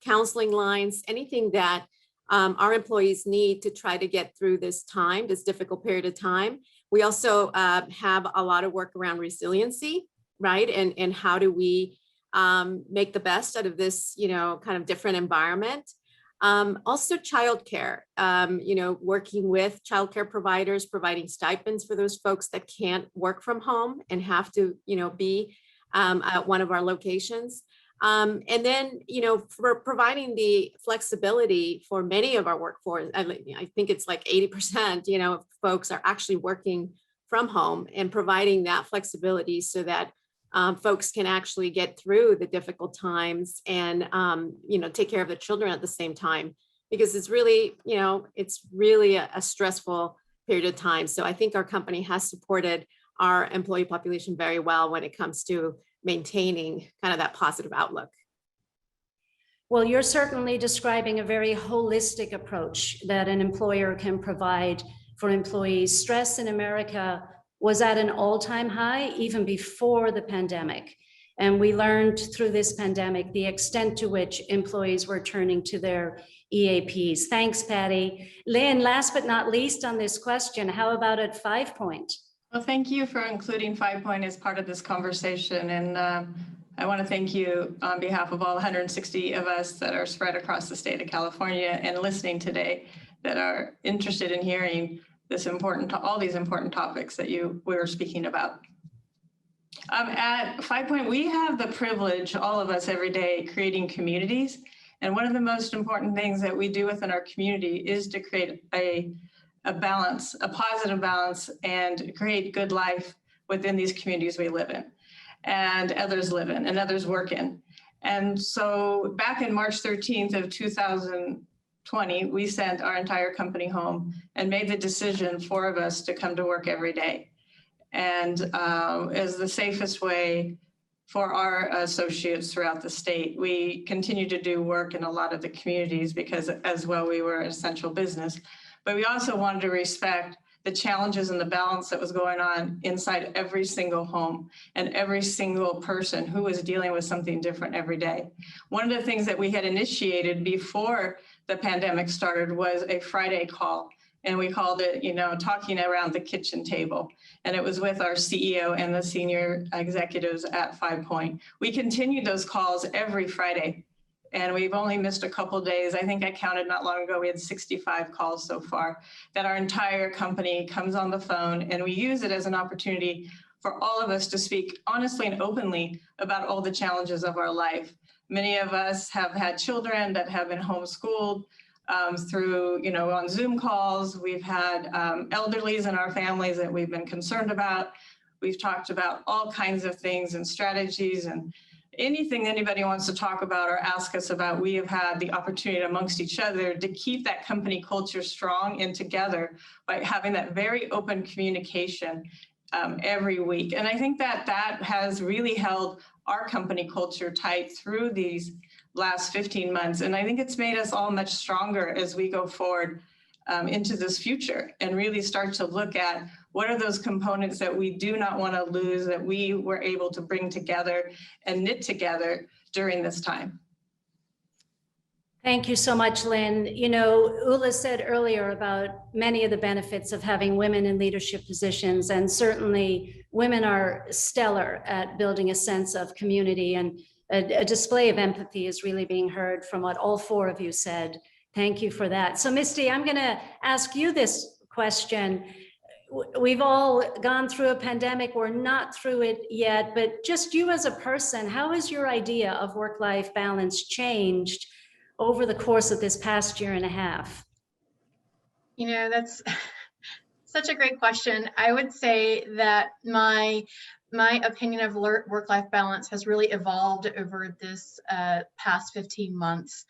counseling lines, anything that our employees need to try to get through this time, this difficult period of time. We also have a lot of work around resiliency, right? And how do we make the best out of this, kind of different environment. Also childcare, working with childcare providers, providing stipends for those folks that can't work from home and have to, be at one of our locations. And then, for providing the flexibility for many of our workforce, I think it's like 80%, of folks are actually working from home, and providing that flexibility so that folks can actually get through the difficult times and, take care of the children at the same time, because it's really, a stressful period of time. So I think our company has supported our employee population very well when it comes to maintaining kind of that positive outlook. Well, you're certainly describing a very holistic approach that an employer can provide for employees. Stress in America was at an all-time high even before the pandemic. And we learned through this pandemic the extent to which employees were turning to their EAPs. Thanks, Patty. Lynn, last but not least on this question, how about at 5 Point? Well, thank you for including 5 Point as part of this conversation. And I want to thank you on behalf of all 160 of us that are spread across the state of California and listening today that are interested in hearing this all these important topics that we were speaking about. At 5 Point, we have the privilege, all of us every day, creating communities. And one of the most important things that we do within our community is to create a balance, a positive balance, and create good life within these communities we live in, and others live in, and others work in. And so back in March 13th of 2020, we sent our entire company home and made the decision, 4 of us, to come to work every day. And as the safest way for our associates throughout the state. We continue to do work in a lot of the communities because as well, we were an essential business, but we also wanted to respect the challenges and the balance that was going on inside every single home and every single person who was dealing with something different every day. One of the things that we had initiated before the pandemic started was a Friday call. And we called it, talking around the kitchen table. And it was with our CEO and the senior executives at 5 Point. We continued those calls every Friday. And we've only missed a couple days. I think I counted not long ago, we had 65 calls so far that our entire company comes on the phone, and we use it as an opportunity for all of us to speak honestly and openly about all the challenges of our life. Many of us have had children that have been homeschooled through, on Zoom calls. We've had elderlies in our families that we've been concerned about. We've talked about all kinds of things and strategies and anything anybody wants to talk about or ask us about. We have had the opportunity amongst each other to keep that company culture strong and together by having that very open communication every week. And I think that has really held our company culture tight through these last 15 months. And I think it's made us all much stronger as we go forward into this future and really start to look at what are those components that we do not want to lose, that we were able to bring together and knit together during this time. Thank you so much, Lynn. Ula said earlier about many of the benefits of having women in leadership positions, and certainly women are stellar at building a sense of community, and a display of empathy is really being heard from what all 4 of you said. Thank you for that. So Misty, I'm going to ask you this question. We've all gone through a pandemic. We're not through it yet, but just you as a person, how has your idea of work-life balance changed over the course of this past year and a half? That's such a great question. I would say that my opinion of work-life balance has really evolved over this past 15 months.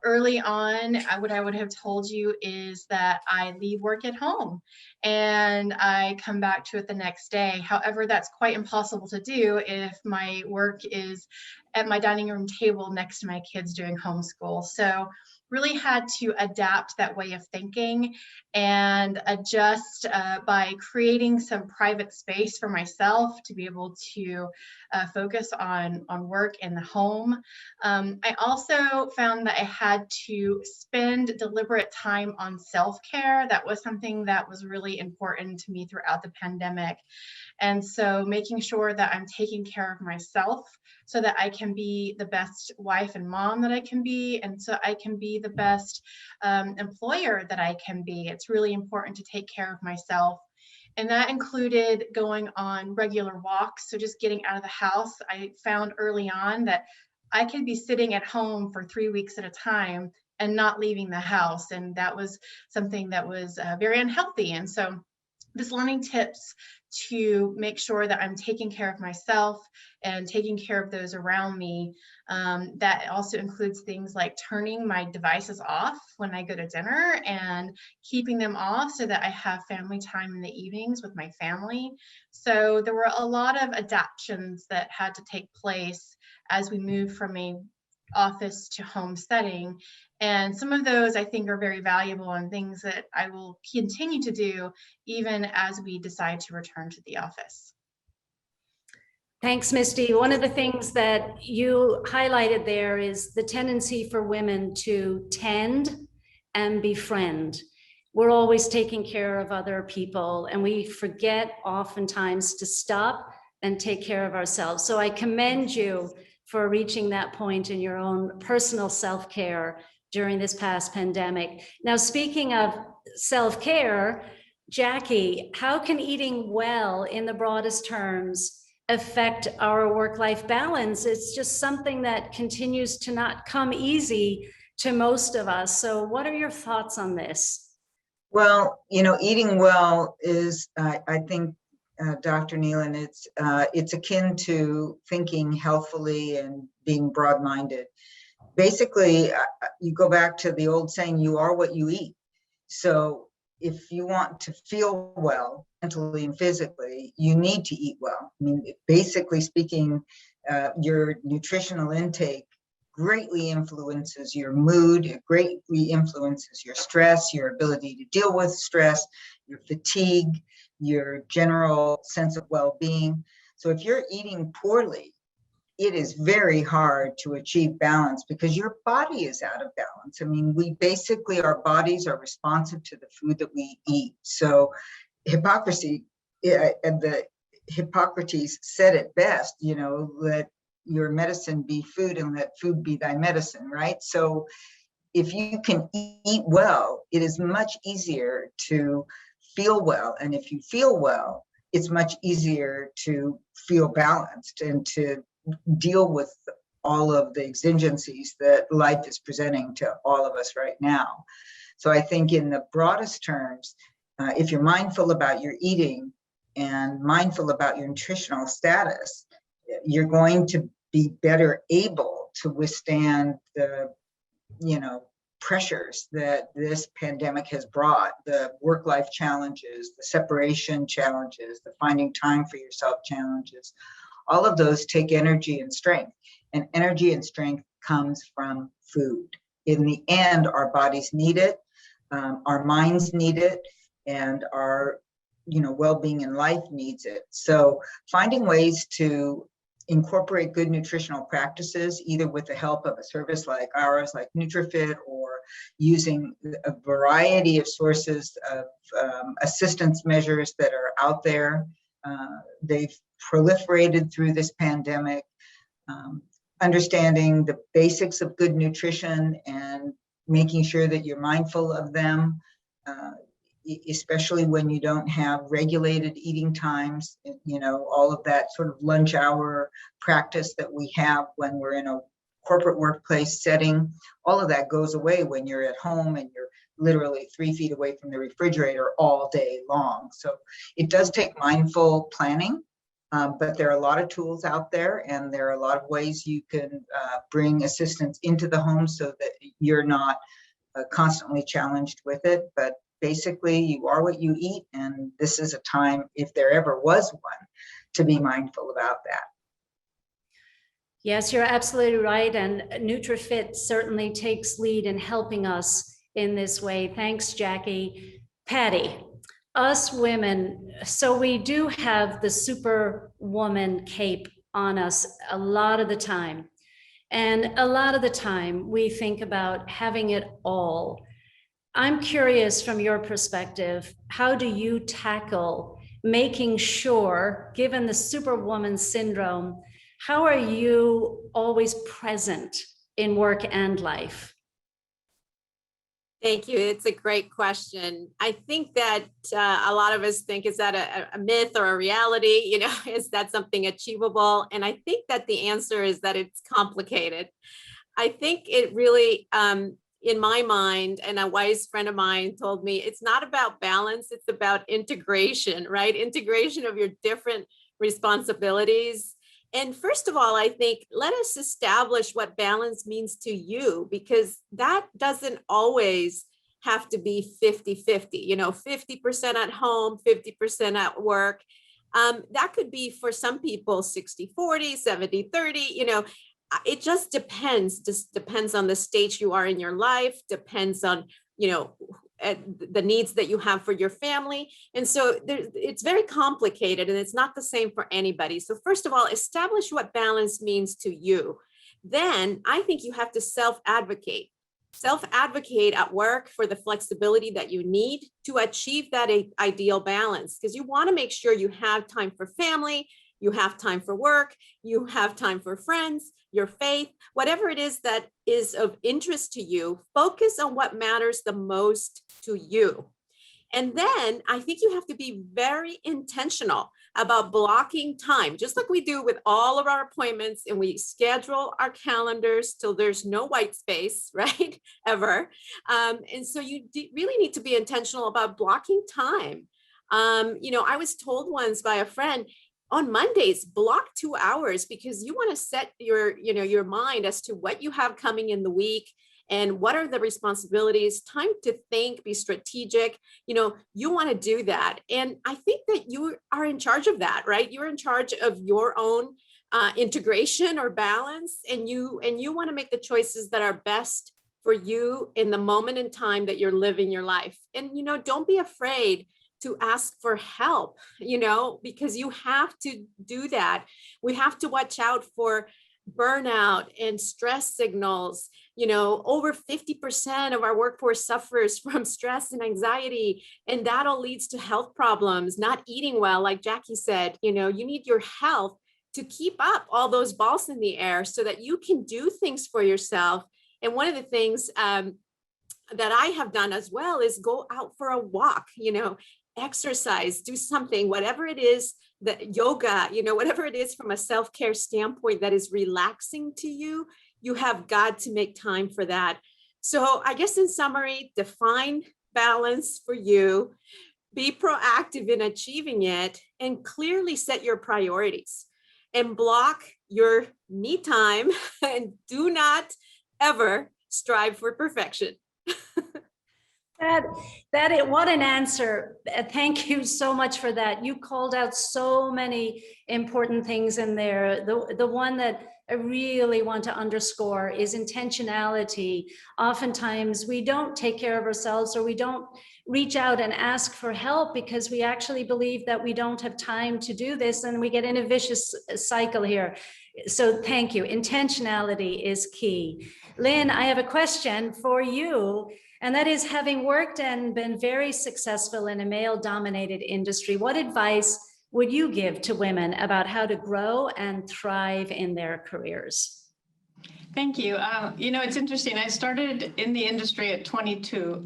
Early on, what I would have told you is that I leave work at home and I come back to it the next day. However, that's quite impossible to do if my work is at my dining room table next to my kids doing homeschool. So really had to adapt that way of thinking and adjust by creating some private space for myself to be able to focus on work in the home. I also found that I had to spend deliberate time on self-care. That was something that was really important to me throughout the pandemic. And so making sure that I'm taking care of myself so that I can be the best wife and mom that I can be, and so I can be the best employer that I can be. It's really important to take care of myself. And that included going on regular walks. So just getting out of the house. I found early on that I could be sitting at home for 3 weeks at a time and not leaving the house. And that was something that was very unhealthy. And so just learning tips to make sure that I'm taking care of myself and taking care of those around me. That also includes things like turning my devices off when I go to dinner and keeping them off so that I have family time in the evenings with my family. So there were a lot of adaptations that had to take place as we moved from a office to home setting. And some of those I think are very valuable and things that I will continue to do even as we decide to return to the office. Thanks, Misty. One of the things that you highlighted there is the tendency for women to tend and befriend. We're always taking care of other people, and we forget oftentimes to stop and take care of ourselves. So I commend you for reaching that point in your own personal self-care during this past pandemic. Now, speaking of self-care, Jackie, how can eating well in the broadest terms affect our work-life balance? It's just something that continues to not come easy to most of us. So what are your thoughts on this? Well, eating well is, I think, Dr. Nieland, it's akin to thinking healthfully and being broad-minded. Basically, you go back to the old saying, you are what you eat. So if you want to feel well mentally and physically, you need to eat well. I mean, basically speaking, your nutritional intake greatly influences your mood, it greatly influences your stress, your ability to deal with stress, your fatigue, your general sense of well-being. So if you're eating poorly, it is very hard to achieve balance because your body is out of balance. I mean, our bodies are responsive to the food that we eat. So Hippocrates said it best, let your medicine be food and let food be thy medicine, right? So if you can eat well, it is much easier to feel well. And if you feel well, it's much easier to feel balanced and to deal with all of the exigencies that life is presenting to all of us right now. So I think in the broadest terms, if you're mindful about your eating and mindful about your nutritional status, you're going to be better able to withstand the, pressures that this pandemic has brought, the work-life challenges, the separation challenges, the finding time for yourself challenges. All of those take energy and strength, and energy and strength comes from food. In the end, our bodies need it, our minds need it, and our well-being in life needs it. So finding ways to incorporate good nutritional practices, either with the help of a service like ours, like NutriFit, or using a variety of sources of assistance measures that are out there. They've proliferated through this pandemic. Understanding the basics of good nutrition and making sure that you're mindful of them, especially when you don't have regulated eating times, all of that sort of lunch hour practice that we have when we're in a corporate workplace setting, all of that goes away when you're at home and you're literally 3 feet away from the refrigerator all day long. So it does take mindful planning, but there are a lot of tools out there, and there are a lot of ways you can bring assistance into the home so that you're not constantly challenged with it. But basically, you are what you eat, and this is a time, if there ever was one, to be mindful about that. Yes, you're absolutely right. And NutriFit certainly takes lead in helping us in this way. Thanks, Jackie. Patty, us women, so we do have the superwoman cape on us a lot of the time. And a lot of the time we think about having it all. I'm curious from your perspective, how do you tackle making sure, given the superwoman syndrome, how are you always present in work and life? Thank you. It's a great question. I think that a lot of us think, is that a myth or a reality? Is that something achievable? And I think that the answer is that it's complicated. I think it really, in my mind, and a wise friend of mine told me, it's not about balance, it's about integration, right? Integration of your different responsibilities. And first of all, I think let us establish what balance means to you, because that doesn't always have to be 50-50, 50% at home, 50% at work. That could be for some people 60-40, 70-30, it just depends on the stage you are in your life, depends on, the needs that you have for your family. And so it's very complicated and it's not the same for anybody. So first of all, establish what balance means to you. Then I think you have to self-advocate at work for the flexibility that you need to achieve that ideal balance, because you want to make sure you have time for family, you have time for work, you have time for friends, your faith, whatever it is that is of interest to you. Focus on what matters the most to you. And then I think you have to be very intentional about blocking time, just like we do with all of our appointments, and we schedule our calendars till there's no white space, right? Ever. And so you really need to be intentional about blocking time. I was told once by a friend, on Mondays, block 2 hours, because you want to set your mind as to what you have coming in the week and what are the responsibilities, time to think, be strategic. You want to do that. And I think that you are in charge of that, right? You're in charge of your own integration or balance, and you want to make the choices that are best for you in the moment in time that you're living your life. And, don't be afraid to ask for help, because you have to do that. We have to watch out for burnout and stress signals. Over 50% of our workforce suffers from stress and anxiety, and that all leads to health problems, not eating well, like Jackie said. You need your health to keep up all those balls in the air so that you can do things for yourself. And one of the things that I have done as well is go out for a walk, exercise, do something, whatever it is, that yoga, whatever it is from a self-care standpoint that is relaxing to you, you have got to make time for that. So I guess in summary, define balance for you, be proactive in achieving it, and clearly set your priorities and block your me time and do not ever strive for perfection. What an answer. Thank you so much for that. You called out so many important things in there. The one that I really want to underscore is intentionality. Oftentimes we don't take care of ourselves, or we don't reach out and ask for help because we actually believe that we don't have time to do this, and we get in a vicious cycle here. So thank you. Intentionality is key. Lynn, I have a question for you. And that is, having worked and been very successful in a male-dominated industry, what advice would you give to women about how to grow and thrive in their careers? Thank you. It's interesting. I started in the industry at 22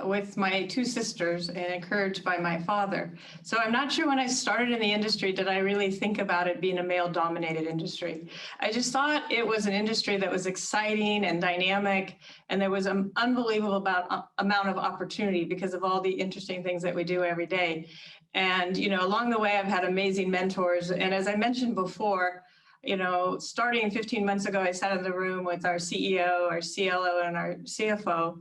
with my two sisters and encouraged by my father. So I'm not sure when I started in the industry, did I really think about it being a male-dominated industry. I just thought it was an industry that was exciting and dynamic, and there was an unbelievable amount of opportunity because of all the interesting things that we do every day. And, along the way, I've had amazing mentors. And as I mentioned before, starting 15 months ago, I sat in the room with our CEO, our CLO, and our CFO,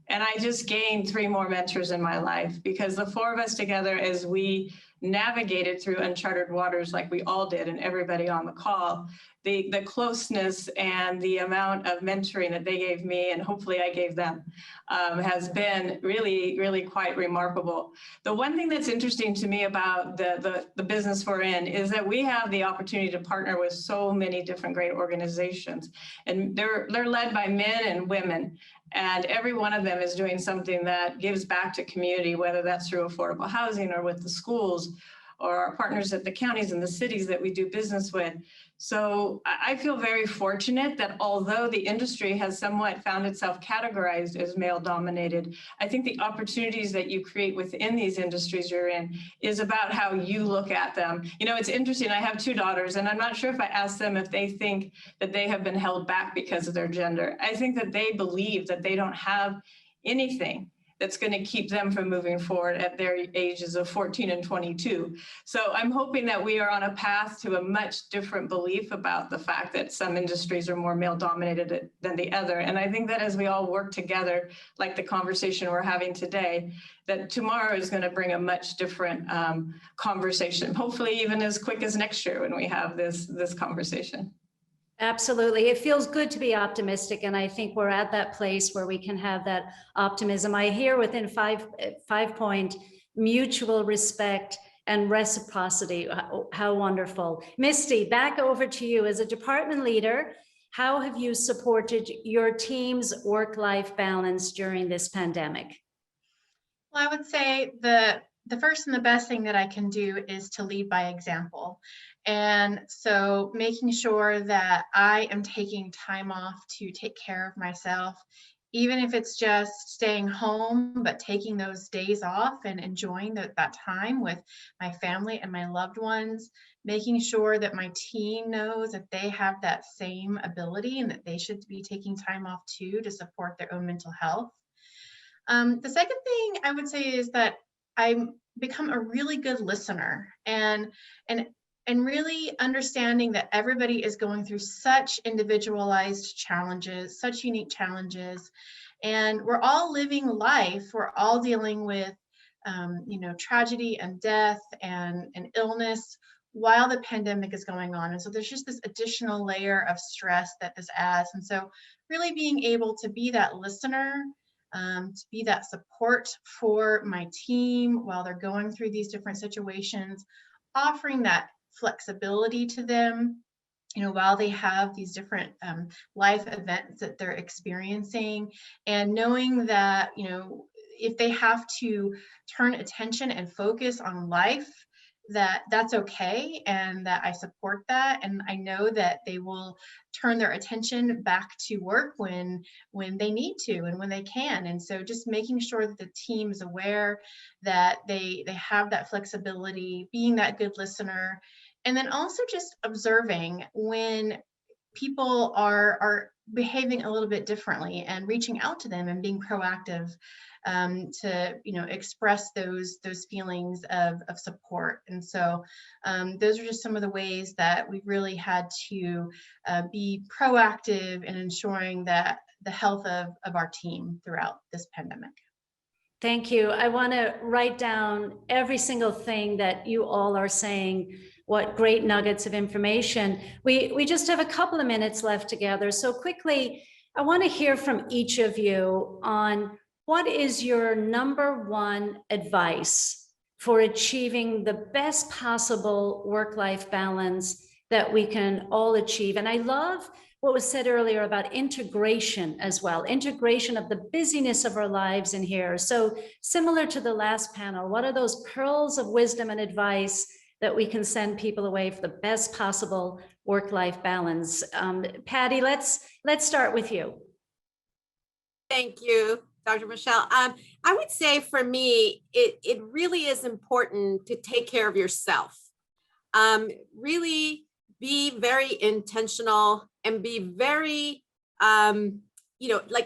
and I just gained 3 more mentors in my life, because the 4 of us together, as we navigated through uncharted waters like we all did, and everybody on the call, the closeness and the amount of mentoring that they gave me, and hopefully I gave them, has been really, really quite remarkable. The one thing that's interesting to me about the business we're in is that we have the opportunity to partner with so many different great organizations, and they're led by men and women. And every one of them is doing something that gives back to community, whether that's through affordable housing or with the schools or our partners at the counties and the cities that we do business with. So I feel very fortunate that although the industry has somewhat found itself categorized as male dominated, I think the opportunities that you create within these industries you're in is about how you look at them. It's interesting. I have 2 daughters, and I'm not sure if I asked them if they think that they have been held back because of their gender. I think that they believe that they don't have anything that's going to keep them from moving forward at their ages of 14 and 22. So I'm hoping that we are on a path to a much different belief about the fact that some industries are more male dominated than the other. And I think that as we all work together, like the conversation we're having today, that tomorrow is going to bring a much different conversation, hopefully even as quick as next year when we have this conversation. Absolutely. It feels good to be optimistic. And I think we're at that place where we can have that optimism. I hear within 5 point mutual respect and reciprocity. How wonderful. Misty, back over to you. As a department leader, how have you supported your team's work-life balance during this pandemic? Well, I would say the first and the best thing that I can do is to lead by example. And so making sure that I am taking time off to take care of myself, even if it's just staying home, but taking those days off and enjoying that time with my family and my loved ones, making sure that my team knows that they have that same ability and that they should be taking time off too to support their own mental health. The second thing I would say is that I become a really good listener and really understanding that everybody is going through such individualized challenges, such unique challenges, and we're all living life. We're all dealing with, tragedy and death and illness while the pandemic is going on. And so there's just this additional layer of stress that this adds. And so really being able to be that listener, to be that support for my team while they're going through these different situations, offering that flexibility to them, while they have these different life events that they're experiencing, and knowing that, if they have to turn attention and focus on life, that's okay, and that I support that, and I know that they will turn their attention back to work when they need to and when they can. And so just making sure that the team is aware that they have that flexibility, being that good listener, and then also just observing when people are behaving a little bit differently and reaching out to them and being proactive to express those feelings of support. And so those are just some of the ways that we really had to be proactive in ensuring that the health of our team throughout this pandemic. Thank you. I want to write down every single thing that you all are saying. What great nuggets of information. We just have a couple of minutes left together. So quickly, I want to hear from each of you on what is your number one advice for achieving the best possible work-life balance that we can all achieve. And I love what was said earlier about integration as well, integration of the busyness of our lives in here. So similar to the last panel, what are those pearls of wisdom and advice that we can send people away for the best possible work-life balance? Patty, let's start with you. Thank you, Dr. Michelle. I would say for me, it really is important to take care of yourself. Really be very intentional and be very,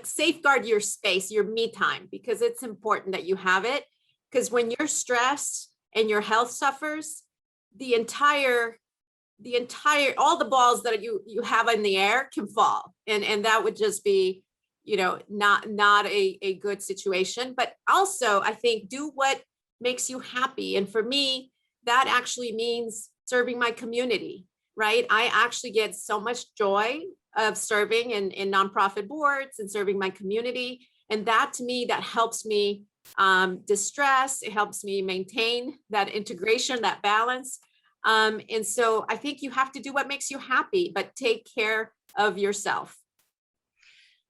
safeguard your space, your me time, because it's important that you have it. Because when you're stressed and your health suffers, all the balls that you have in the air can fall, and that would just be not a good situation. But also I think do what makes you happy, and for me that actually means serving my community, right? I actually get so much joy of serving in nonprofit boards and serving my community, and that to me, that helps me distress. It helps me maintain that integration, that balance. And so I think you have to do what makes you happy, but take care of yourself.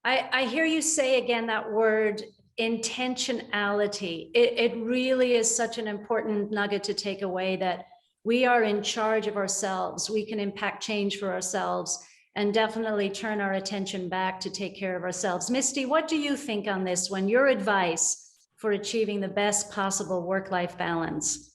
I hear you say again that word intentionality. It really is such an important nugget to take away, that we are in charge of ourselves. We can impact change for ourselves and definitely turn our attention back to take care of ourselves. Misty, what do you think on this one? Your advice for achieving the best possible work-life balance?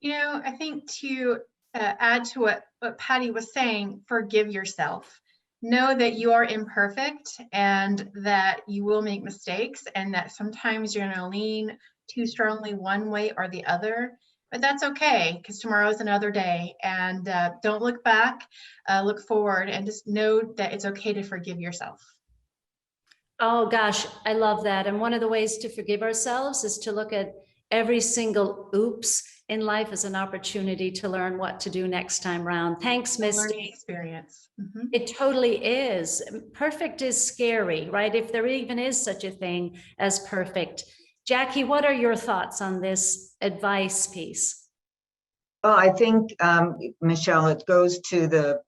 I think to add to what Patty was saying, forgive yourself. Know that you are imperfect and that you will make mistakes, and that sometimes you're going to lean too strongly one way or the other, but that's okay, because tomorrow is another day. And don't look back, look forward, and just know that it's okay to forgive yourself. Oh gosh, I love that. And one of the ways to forgive ourselves is to look at every single oops in life is an opportunity to learn what to do next time round. Thanks, Learning Misty. experience. Mhm. It totally is. Perfect is scary, right? If there even is such a thing as perfect. Jackie, what are your thoughts on this advice piece? Well, I think, Michelle, it goes to the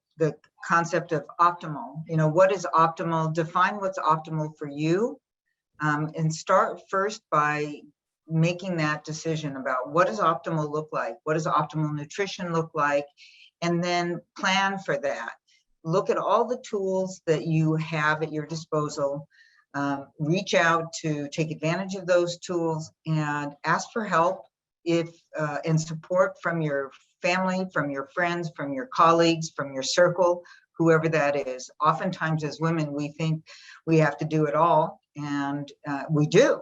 concept of optimal. You know, what is optimal? Define what's optimal for you, and start first by making that decision about what does optimal look like? What does optimal nutrition look like? And then plan for that. Look at all the tools that you have at your disposal. Reach out to take advantage of those tools and ask for help and support from your family, from your friends, from your colleagues, from your circle, whoever that is. Oftentimes as women, we think we have to do it all, and we do,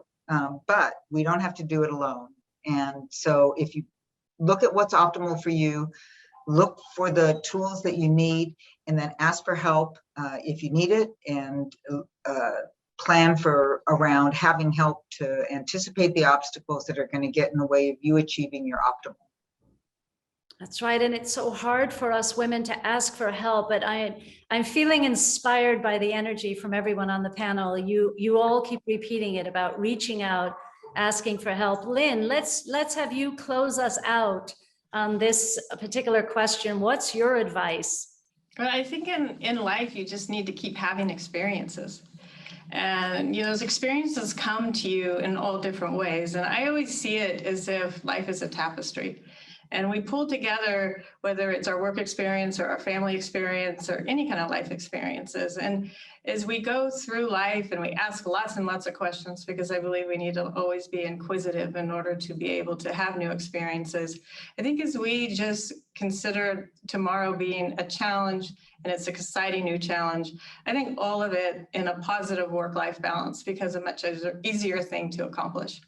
but we don't have to do it alone. And so if you look at what's optimal for you, look for the tools that you need, and then ask for help if you need it, and plan for around having help to anticipate the obstacles that are going to get in the way of you achieving your optimal. That's right. And it's so hard for us women to ask for help, but I'm feeling inspired by the energy from everyone on the panel. You all keep repeating it about reaching out, asking for help. Lynn, let's have you close us out on this particular question. What's your advice? Well, I think in life, you just need to keep having experiences. And those experiences come to you in all different ways. And I always see it as if life is a tapestry. And we pull together, whether it's our work experience or our family experience or any kind of life experiences. And as we go through life and we ask lots and lots of questions, because I believe we need to always be inquisitive in order to be able to have new experiences. I think as we just consider tomorrow being a challenge, and it's an exciting new challenge, I think all of it in a positive work-life balance becomes a much easier thing to accomplish.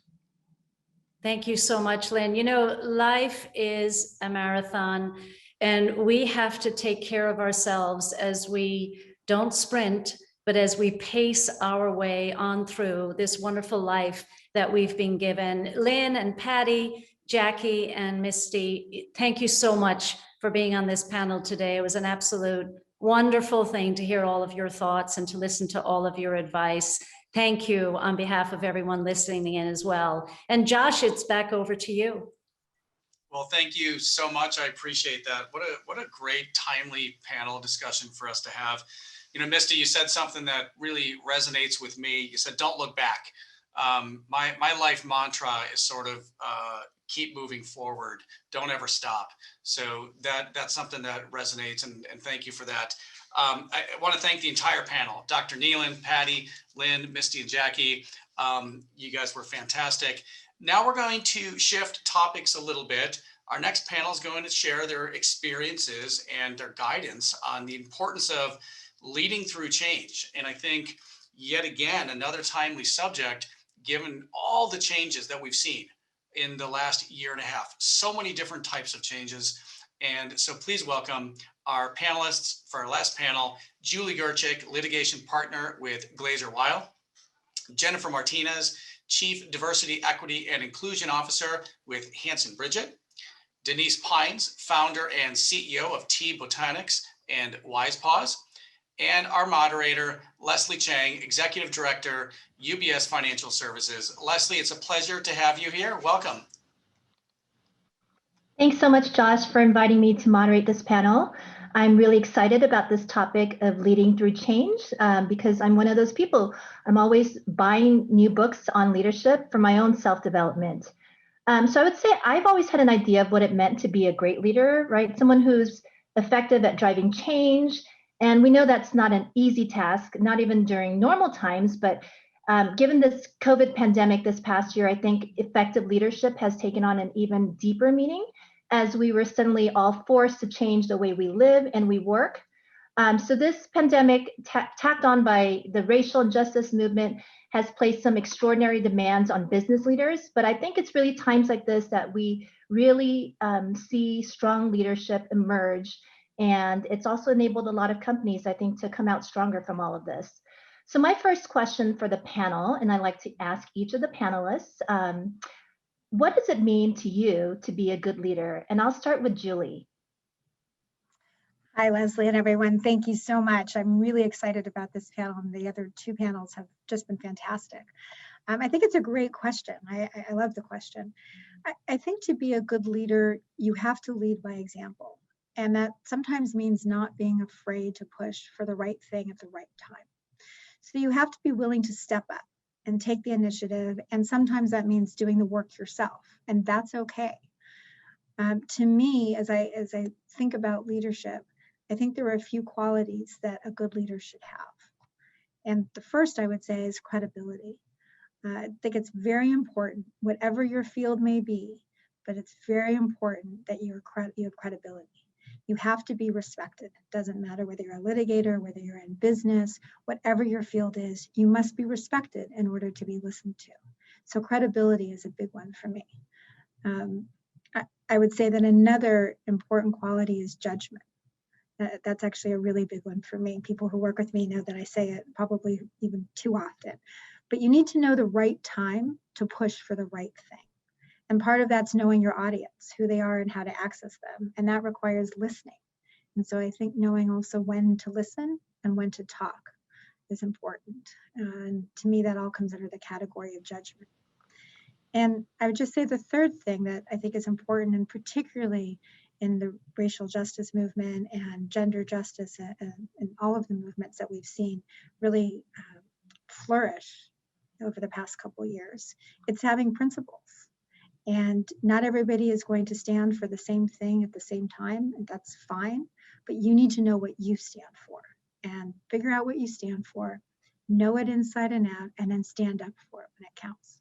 Thank you so much, Lynn. Life is a marathon, and we have to take care of ourselves as we don't sprint, but as we pace our way on through this wonderful life that we've been given. Lynn and Patty, Jackie and Misty, thank you so much for being on this panel today. It was an absolute wonderful thing to hear all of your thoughts and to listen to all of your advice. Thank you on behalf of everyone listening in as well. And Josh, it's back over to you. Well, thank you so much. I appreciate that. What a great, timely panel discussion for us to have. Misty, you said something that really resonates with me. You said, don't look back. My life mantra is sort of keep moving forward. Don't ever stop. So that's something that resonates, and thank you for that. I want to thank the entire panel, Dr. Nieland, Patty, Lynn, Misty, and Jackie. You guys were fantastic. Now we're going to shift topics a little bit. Our next panel is going to share their experiences and their guidance on the importance of leading through change. And I think, yet again, another timely subject, given all the changes that we've seen in the last year and a half, so many different types of changes. And so please welcome our panelists for our last panel, Julie Gerchik, litigation partner with Glazer Weil, Jennifer Martinez, Chief Diversity, Equity, and Inclusion Officer with Hanson Bridget, Denise Pines, founder and CEO of Tea Botanics and Wise Paws, and our moderator, Leslie Chang, Executive Director, UBS Financial Services. Leslie, it's a pleasure to have you here. Welcome. Thanks so much, Josh, for inviting me to moderate this panel. I'm really excited about this topic of leading through change because I'm one of those people. I'm always buying new books on leadership for my own self-development. So I would say I've always had an idea of what it meant to be a great leader, right? Someone who's effective at driving change. And we know that's not an easy task, not even during normal times, but given this COVID pandemic this past year, I think effective leadership has taken on an even deeper meaning as we were suddenly all forced to change the way we live and we work. So this pandemic, tacked on by the racial justice movement, has placed some extraordinary demands on business leaders. But I think it's really times like this that we really see strong leadership emerge. And it's also enabled a lot of companies, I think, to come out stronger from all of this. So my first question for the panel, and I like to ask each of the panelists, what does it mean to you to be a good leader? And I'll start with Julie. Hi, Leslie and everyone. Thank you so much. I'm really excited about this panel, and the other two panels have just been fantastic. I think it's a great question. I love the question. I think to be a good leader, you have to lead by example. And that sometimes means not being afraid to push for the right thing at the right time. So you have to be willing to step up and take the initiative. And sometimes that means doing the work yourself, and that's okay. To me, as I think about leadership, I think there are a few qualities that a good leader should have. And the first I would say is credibility. I think it's very important, whatever your field may be, but it's very important that you have credibility. You have to be respected. It doesn't matter whether you're a litigator, whether you're in business, whatever your field is, you must be respected in order to be listened to. So credibility is a big one for me. I would say that another important quality is judgment. That's actually a really big one for me. People who work with me know that I say it probably even too often. But you need to know the right time to push for the right thing. And part of that's knowing your audience, who they are and how to access them. And that requires listening. And so I think knowing also when to listen and when to talk is important. And to me, that all comes under the category of judgment. And I would just say the third thing that I think is important, and particularly in the racial justice movement and gender justice and all of the movements that we've seen really flourish over the past couple of years, it's having principles. And not everybody is going to stand for the same thing at the same time, and that's fine, but you need to know what you stand for and figure out what you stand for, know it inside and out, and then stand up for it when it counts.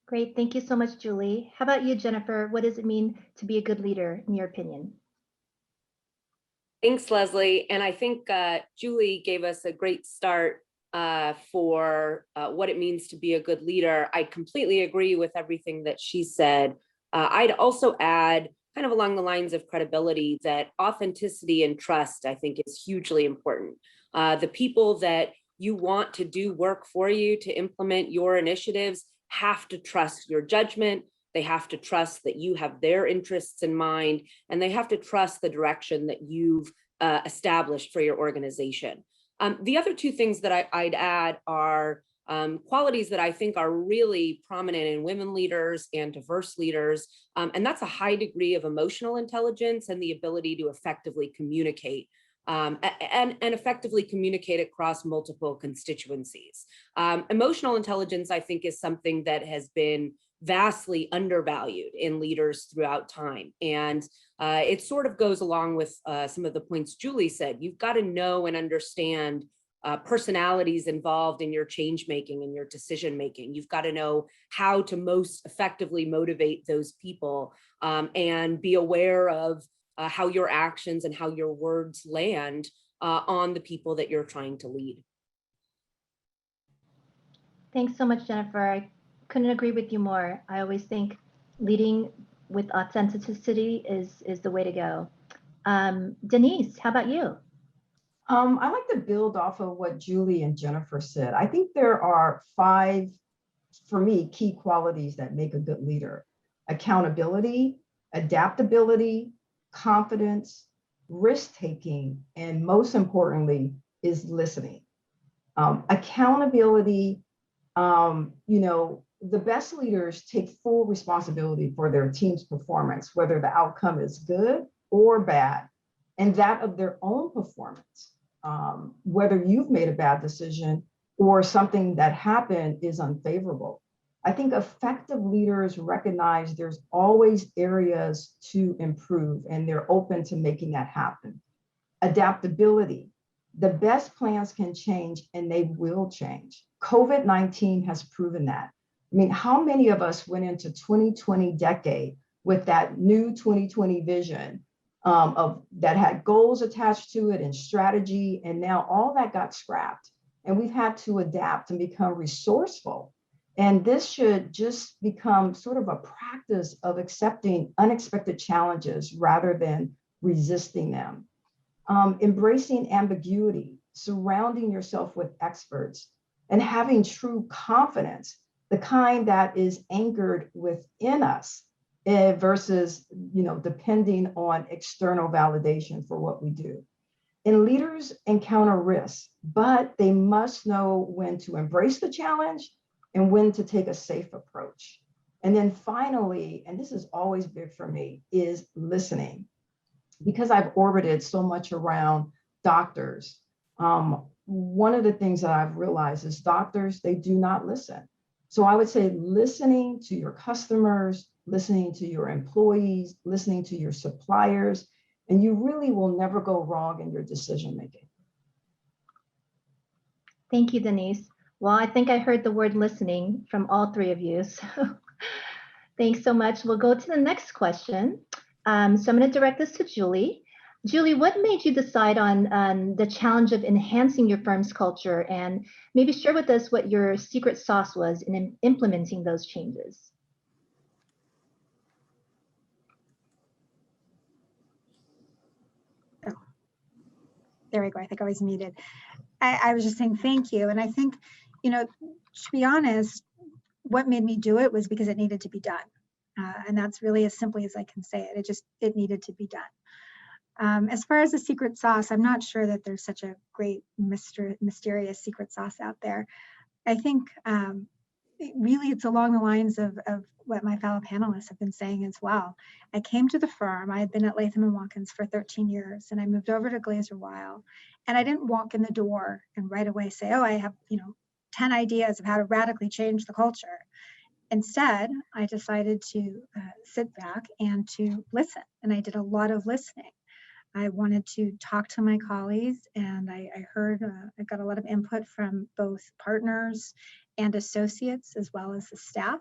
Great, thank you so much, Julie. How about you, Jennifer? What does it mean to be a good leader, in your opinion? Thanks, Leslie. And I think Julie gave us a great start for what it means to be a good leader. I completely agree with everything that she said. I'd also add, kind of along the lines of credibility, that authenticity and trust, I think, is hugely important. The people that you want to do work for you, to implement your initiatives, have to trust your judgment. They have to trust that you have their interests in mind, and they have to trust the direction that you've established for your organization. The other two things that I'd add are qualities that I think are really prominent in women leaders and diverse leaders, and that's a high degree of emotional intelligence and the ability to effectively communicate. And effectively communicate across multiple constituencies. Emotional intelligence, I think, is something that has been vastly undervalued in leaders throughout time. And it sort of goes along with some of the points Julie said. You've got to know and understand personalities involved in your change making and your decision making. You've got to know how to most effectively motivate those people and be aware of how your actions and how your words land on the people that you're trying to lead. Thanks so much, Jennifer. I couldn't agree with you more. I always think leading with authenticity is the way to go. Denise, how about you? I'd like to build off of what Julie and Jennifer said. I think there are 5, for me, key qualities that make a good leader: accountability, adaptability, confidence, risk-taking, and most importantly is listening. Accountability, the best leaders take full responsibility for their team's performance, whether the outcome is good or bad, and that of their own performance. Whether you've made a bad decision or something that happened is unfavorable. I think effective leaders recognize there's always areas to improve, and they're open to making that happen. Adaptability. The best plans can change, and they will change. COVID-19 has proven that. I mean, how many of us went into 2020 decade with that new 2020 vision that had goals attached to it and strategy, and now all that got scrapped, and we've had to adapt and become resourceful. And this should just become sort of a practice of accepting unexpected challenges rather than resisting them. Embracing ambiguity, surrounding yourself with experts, and having true confidence the kind that is anchored within us versus, depending on external validation for what we do. And leaders encounter risks, but they must know when to embrace the challenge and when to take a safe approach. And then finally, and this is always big for me, is listening. Because I've orbited so much around doctors, one of the things that I've realized is doctors, they do not listen. So I would say listening to your customers, listening to your employees, listening to your suppliers, and you really will never go wrong in your decision making. Thank you, Denise. Well, I think I heard the word listening from all three of you. So thanks so much. We'll go to the next question. So I'm going to direct this to Julie. Julie, what made you decide on the challenge of enhancing your firm's culture, and maybe share with us what your secret sauce was in implementing those changes? Oh, there we go. I think I was muted. I was just saying thank you. And I think, to be honest, what made me do it was because it needed to be done. And that's really as simply as I can say it. It needed to be done. As far as the secret sauce, I'm not sure that there's such a great mysterious secret sauce out there. I think really it's along the lines of what my fellow panelists have been saying as well. I came to the firm, I had been at Latham & Watkins for 13 years, and I moved over to Glaser Weil, and I didn't walk in the door and right away say, oh, I have 10 ideas of how to radically change the culture. Instead, I decided to sit back and to listen, and I did a lot of listening. I wanted to talk to my colleagues, and I heard, I got a lot of input from both partners and associates, as well as the staff.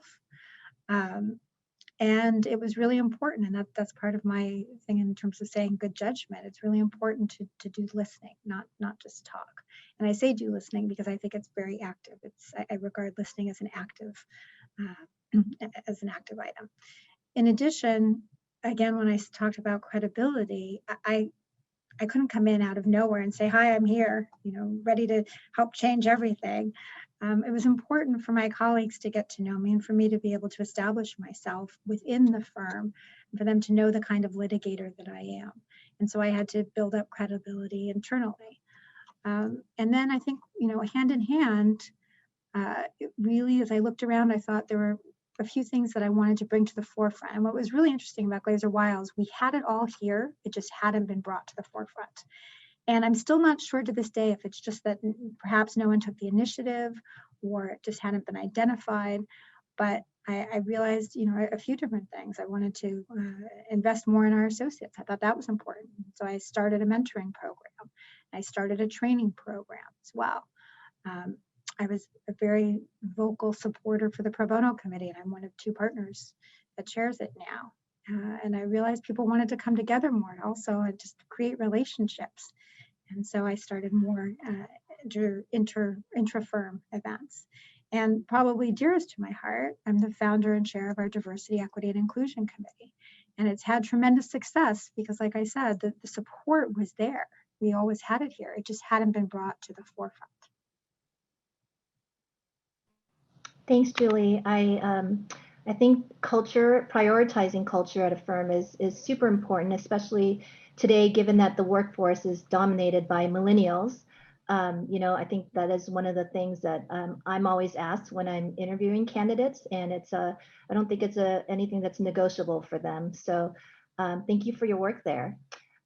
And it was really important, and that's part of my thing in terms of saying good judgment. It's really important to do listening, not just talk. And I say do listening because I think it's very active. I regard listening as an active item. In addition, again, when I talked about credibility, I couldn't come in out of nowhere and say, hi, I'm here, ready to help change everything. It was important for my colleagues to get to know me and for me to be able to establish myself within the firm, and for them to know the kind of litigator that I am. And so I had to build up credibility internally. And then I think, hand in hand, really, as I looked around, I thought there were a few things that I wanted to bring to the forefront. And what was really interesting about Glaser Weil is we had it all here, it just hadn't been brought to the forefront. And I'm still not sure to this day if it's just that perhaps no one took the initiative or it just hadn't been identified. But I realized, a few different things. I wanted to invest more in our associates. I thought that was important. So I started a mentoring program. I started a training program as well. I was a very vocal supporter for the Pro Bono Committee, and I'm one of two partners that chairs it now. And I realized people wanted to come together more also and just create relationships. And so I started more intra-firm events. And probably dearest to my heart, I'm the founder and chair of our Diversity, Equity, and Inclusion Committee. And it's had tremendous success because, like I said, the support was there. We always had it here. It just hadn't been brought to the forefront. Thanks, Julie. I think prioritizing culture at a firm is super important, especially today, given that the workforce is dominated by millennials. I think that is one of the things that I'm always asked when I'm interviewing candidates, and I don't think it's anything that's negotiable for them. So thank you for your work there.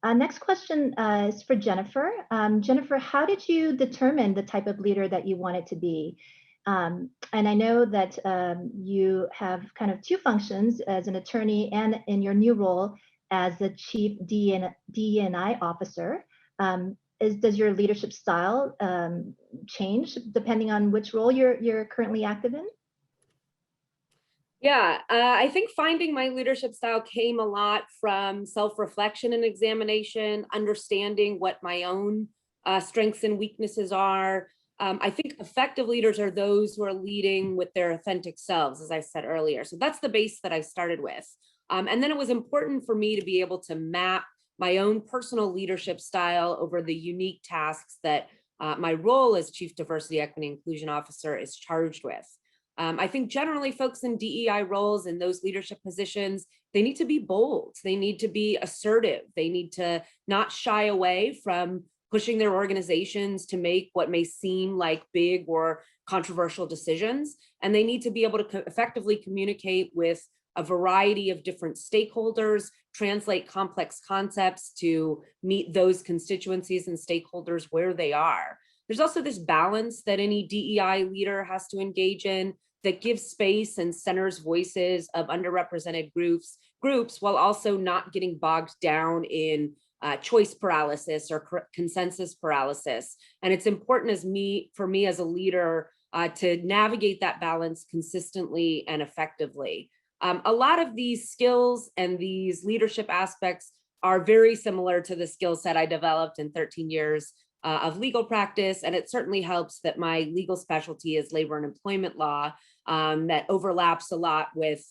Next question is for Jennifer. Jennifer, how did you determine the type of leader that you wanted to be? And I know that you have kind of two functions as an attorney and in your new role as the Chief DE&I Officer. Does your leadership style change depending on which role you're currently active in? Yeah, I think finding my leadership style came a lot from self-reflection and examination, understanding what my own strengths and weaknesses are. I think effective leaders are those who are leading with their authentic selves, as I said earlier. So that's the base that I started with. And then it was important for me to be able to map my own personal leadership style over the unique tasks that my role as Chief Diversity, Equity, and Inclusion Officer is charged with. I think generally folks in DEI roles in those leadership positions, they need to be bold. They need to be assertive. They need to not shy away from pushing their organizations to make what may seem like big or controversial decisions. And they need to be able to effectively communicate with a variety of different stakeholders, translate complex concepts to meet those constituencies and stakeholders where they are. There's also this balance that any DEI leader has to engage in that gives space and centers voices of underrepresented groups while also not getting bogged down in choice paralysis or consensus paralysis. And it's important for me as a leader to navigate that balance consistently and effectively. A lot of these skills and these leadership aspects are very similar to the skill set I developed in 13 years of legal practice. And it certainly helps that my legal specialty is labor and employment law that overlaps a lot with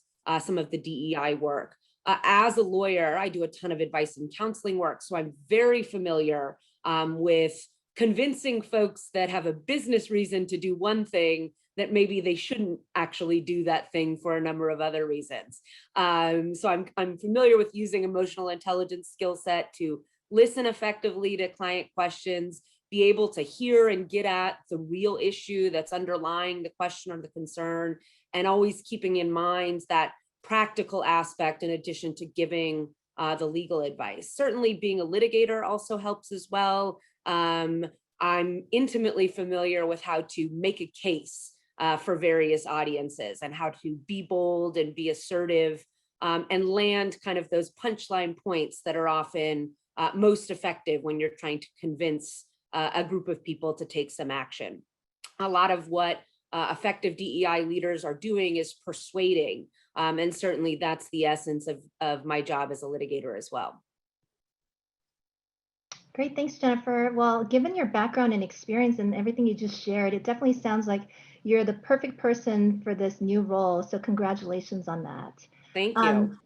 some of the DEI work. As a lawyer, I do a ton of advice and counseling work. So I'm very familiar with convincing folks that have a business reason to do one thing that maybe they shouldn't actually do that thing for a number of other reasons. So I'm familiar with using emotional intelligence skill set to listen effectively to client questions, be able to hear and get at the real issue that's underlying the question or the concern, and always keeping in mind that practical aspect in addition to giving the legal advice. Certainly being a litigator also helps as well. I'm intimately familiar with how to make a case for various audiences and how to be bold and be assertive and land kind of those punchline points that are often most effective when you're trying to convince a group of people to take some action. A lot of what effective DEI leaders are doing is persuading. And certainly that's the essence of my job as a litigator as well. Great, thanks, Jennifer. Well, given your background and experience and everything you just shared, it definitely sounds like you're the perfect person for this new role. So congratulations on that. Thank you.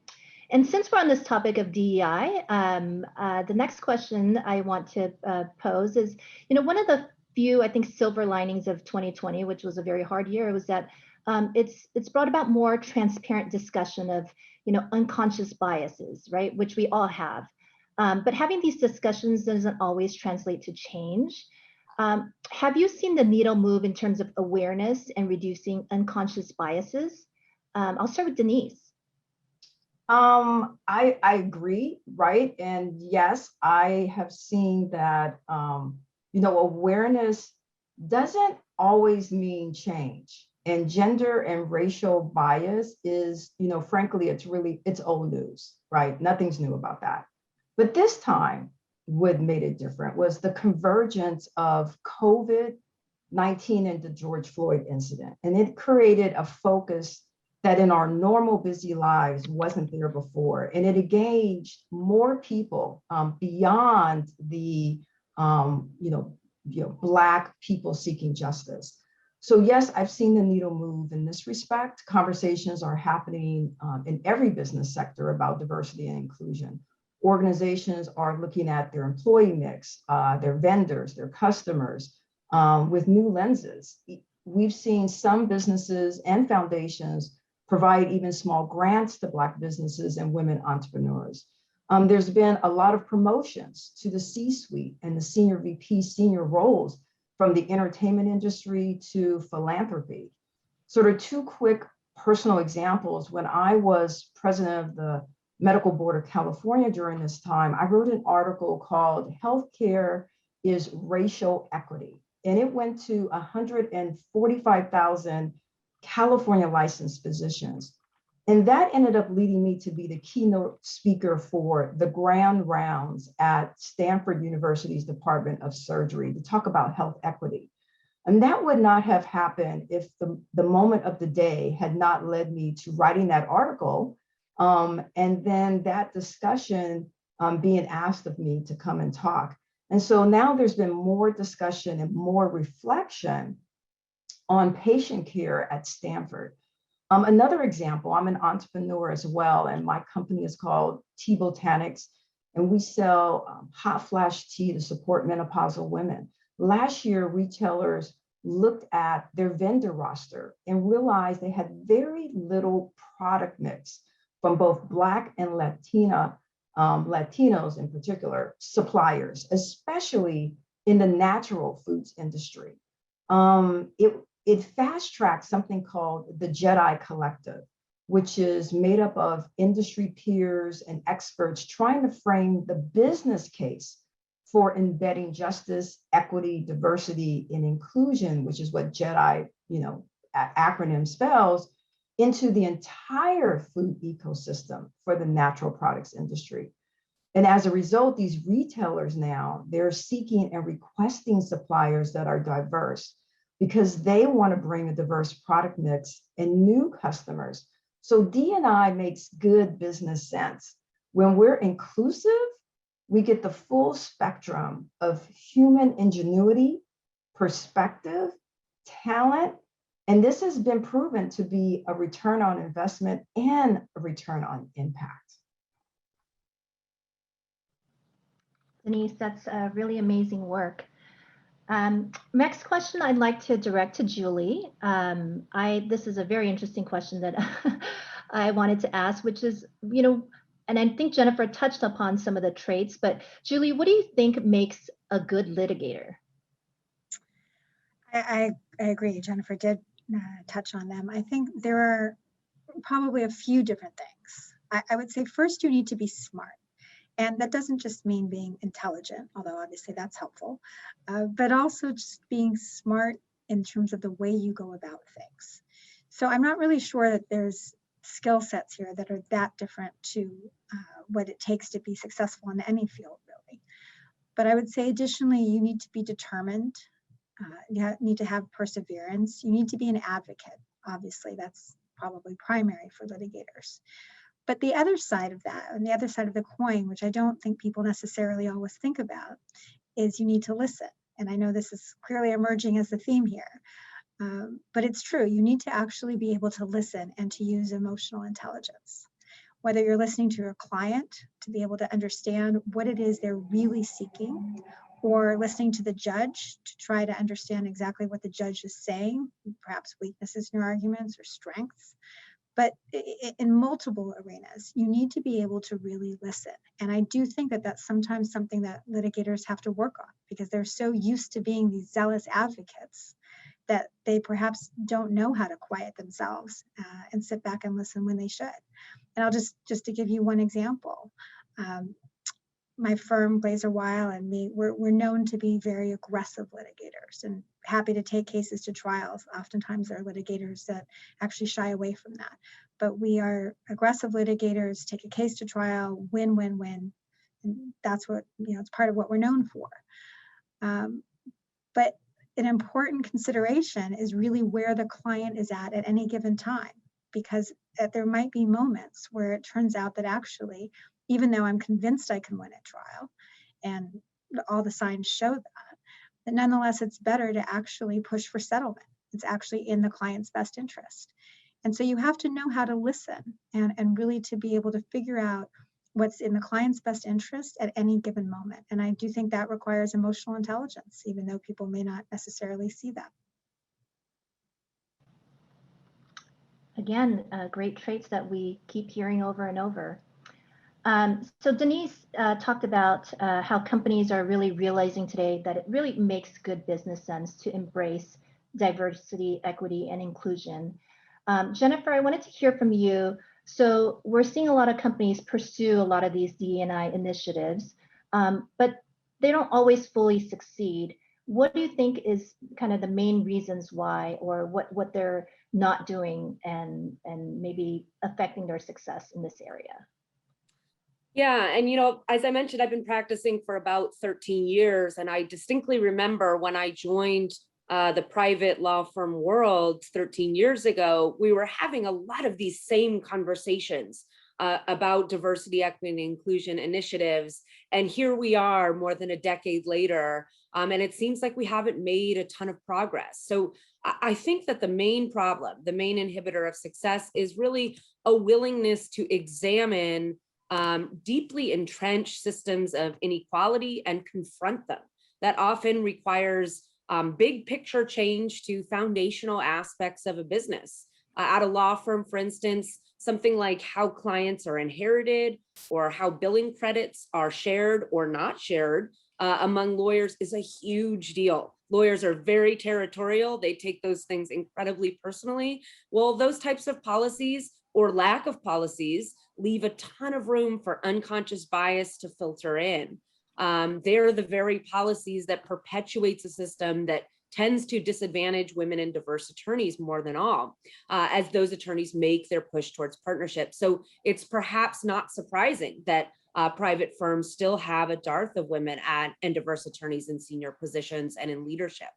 And since we're on this topic of DEI, the next question I want to pose is, one of the few, I think, silver linings of 2020, which was a very hard year, was that it's brought about more transparent discussion of, unconscious biases, right, which we all have. But having these discussions doesn't always translate to change. Have you seen the needle move in terms of awareness and reducing unconscious biases? I'll start with Denise. I agree, right? And yes, I have seen that, awareness doesn't always mean change. And gender and racial bias is, frankly, it's old news, right? Nothing's new about that. But this time, what made it different was the convergence of COVID-19 and the George Floyd incident. And it created a focus that in our normal busy lives wasn't there before. And it engaged more people beyond the, Black people seeking justice. So yes, I've seen the needle move in this respect. Conversations are happening in every business sector about diversity and inclusion. Organizations are looking at their employee mix, their vendors, their customers with new lenses. We've seen some businesses and foundations provide even small grants to Black businesses and women entrepreneurs. There's been a lot of promotions to the C-suite and the senior VP, senior roles from the entertainment industry to philanthropy. Sort of two quick personal examples. When I was president of the Medical Board of California during this time, I wrote an article called Healthcare is Racial Equity. And it went to 145,000 California licensed physicians. And that ended up leading me to be the keynote speaker for the grand rounds at Stanford University's Department of Surgery to talk about health equity. And that would not have happened if the moment of the day had not led me to writing that article. And then that discussion being asked of me to come and talk. And so now there's been more discussion and more reflection on patient care at Stanford. Another example, I'm an entrepreneur as well, and my company is called Tea Botanics, and we sell hot flash tea to support menopausal women. Last year, retailers looked at their vendor roster and realized they had very little product mix from both Black and Latinos in particular, suppliers, especially in the natural foods industry. It fast-tracked something called the Jedi Collective, which is made up of industry peers and experts trying to frame the business case for embedding justice, equity, diversity, and inclusion, which is what Jedi, acronym spells, into the entire food ecosystem for the natural products industry. And as a result, these retailers now, they're seeking and requesting suppliers that are diverse because they want to bring a diverse product mix and new customers. So D&I makes good business sense. When we're inclusive, we get the full spectrum of human ingenuity, perspective, talent, and this has been proven to be a return on investment and a return on impact. Denise, that's really amazing work. Next question I'd like to direct to Julie. This is a very interesting question that I wanted to ask, which is, and I think Jennifer touched upon some of the traits, but Julie, what do you think makes a good litigator? I agree. Jennifer did touch on them. I think there are probably a few different things. I would say first, you need to be smart. And that doesn't just mean being intelligent, although obviously that's helpful, but also just being smart in terms of the way you go about things. So I'm not really sure that there's skill sets here that are that different to what it takes to be successful in any field, really. But I would say additionally, you need to be determined. You need to have perseverance. You need to be an advocate. Obviously, that's probably primary for litigators. But the other side of that, and the other side of the coin, which I don't think people necessarily always think about, is you need to listen. And I know this is clearly emerging as the theme here, but it's true. You need to actually be able to listen and to use emotional intelligence. Whether you're listening to your client to be able to understand what it is they're really seeking, or listening to the judge to try to understand exactly what the judge is saying, perhaps weaknesses in your arguments or strengths. But in multiple arenas, you need to be able to really listen. And I do think that that's sometimes something that litigators have to work on because they're so used to being these zealous advocates that they perhaps don't know how to quiet themselves and sit back and listen when they should. And I'll just to give you one example, my firm, Glazer Weil, and me, we're known to be very aggressive litigators and happy to take cases to trials. Oftentimes there are litigators that actually shy away from that. But we are aggressive litigators, take a case to trial, win, win, win. And that's what, it's part of what we're known for. But an important consideration is really where the client is at any given time, because there might be moments where it turns out that actually, even though I'm convinced I can win at trial, and all the signs show that nonetheless, it's better to actually push for settlement. It's actually in the client's best interest. And so you have to know how to listen and really to be able to figure out what's in the client's best interest at any given moment. And I do think that requires emotional intelligence, even though people may not necessarily see that. Again, great traits that we keep hearing over and over. So Denise talked about how companies are really realizing today that it really makes good business sense to embrace diversity, equity, and inclusion. Jennifer, I wanted to hear from you. So we're seeing a lot of companies pursue a lot of these D&I initiatives, but they don't always fully succeed. What do you think is kind of the main reasons why, or what they're not doing and maybe affecting their success in this area? Yeah, and as I mentioned, I've been practicing for about 13 years, and I distinctly remember when I joined the private law firm world 13 years ago, we were having a lot of these same conversations about diversity, equity, and inclusion initiatives. And here we are more than a decade later, and it seems like we haven't made a ton of progress. So I think that the main problem, the main inhibitor of success is really a willingness to examine deeply entrenched systems of inequality and confront them. That often requires big picture change to foundational aspects of a business. At a law firm, for instance, something like how clients are inherited or how billing credits are shared or not shared among lawyers is a huge deal. Lawyers are very territorial. They take those things incredibly personally. Well, those types of policies or lack of policies leave a ton of room for unconscious bias to filter in. They're the very policies that perpetuates a system that tends to disadvantage women and diverse attorneys more than all, as those attorneys make their push towards partnership. So it's perhaps not surprising that private firms still have a dearth of women and diverse attorneys in senior positions and in leadership.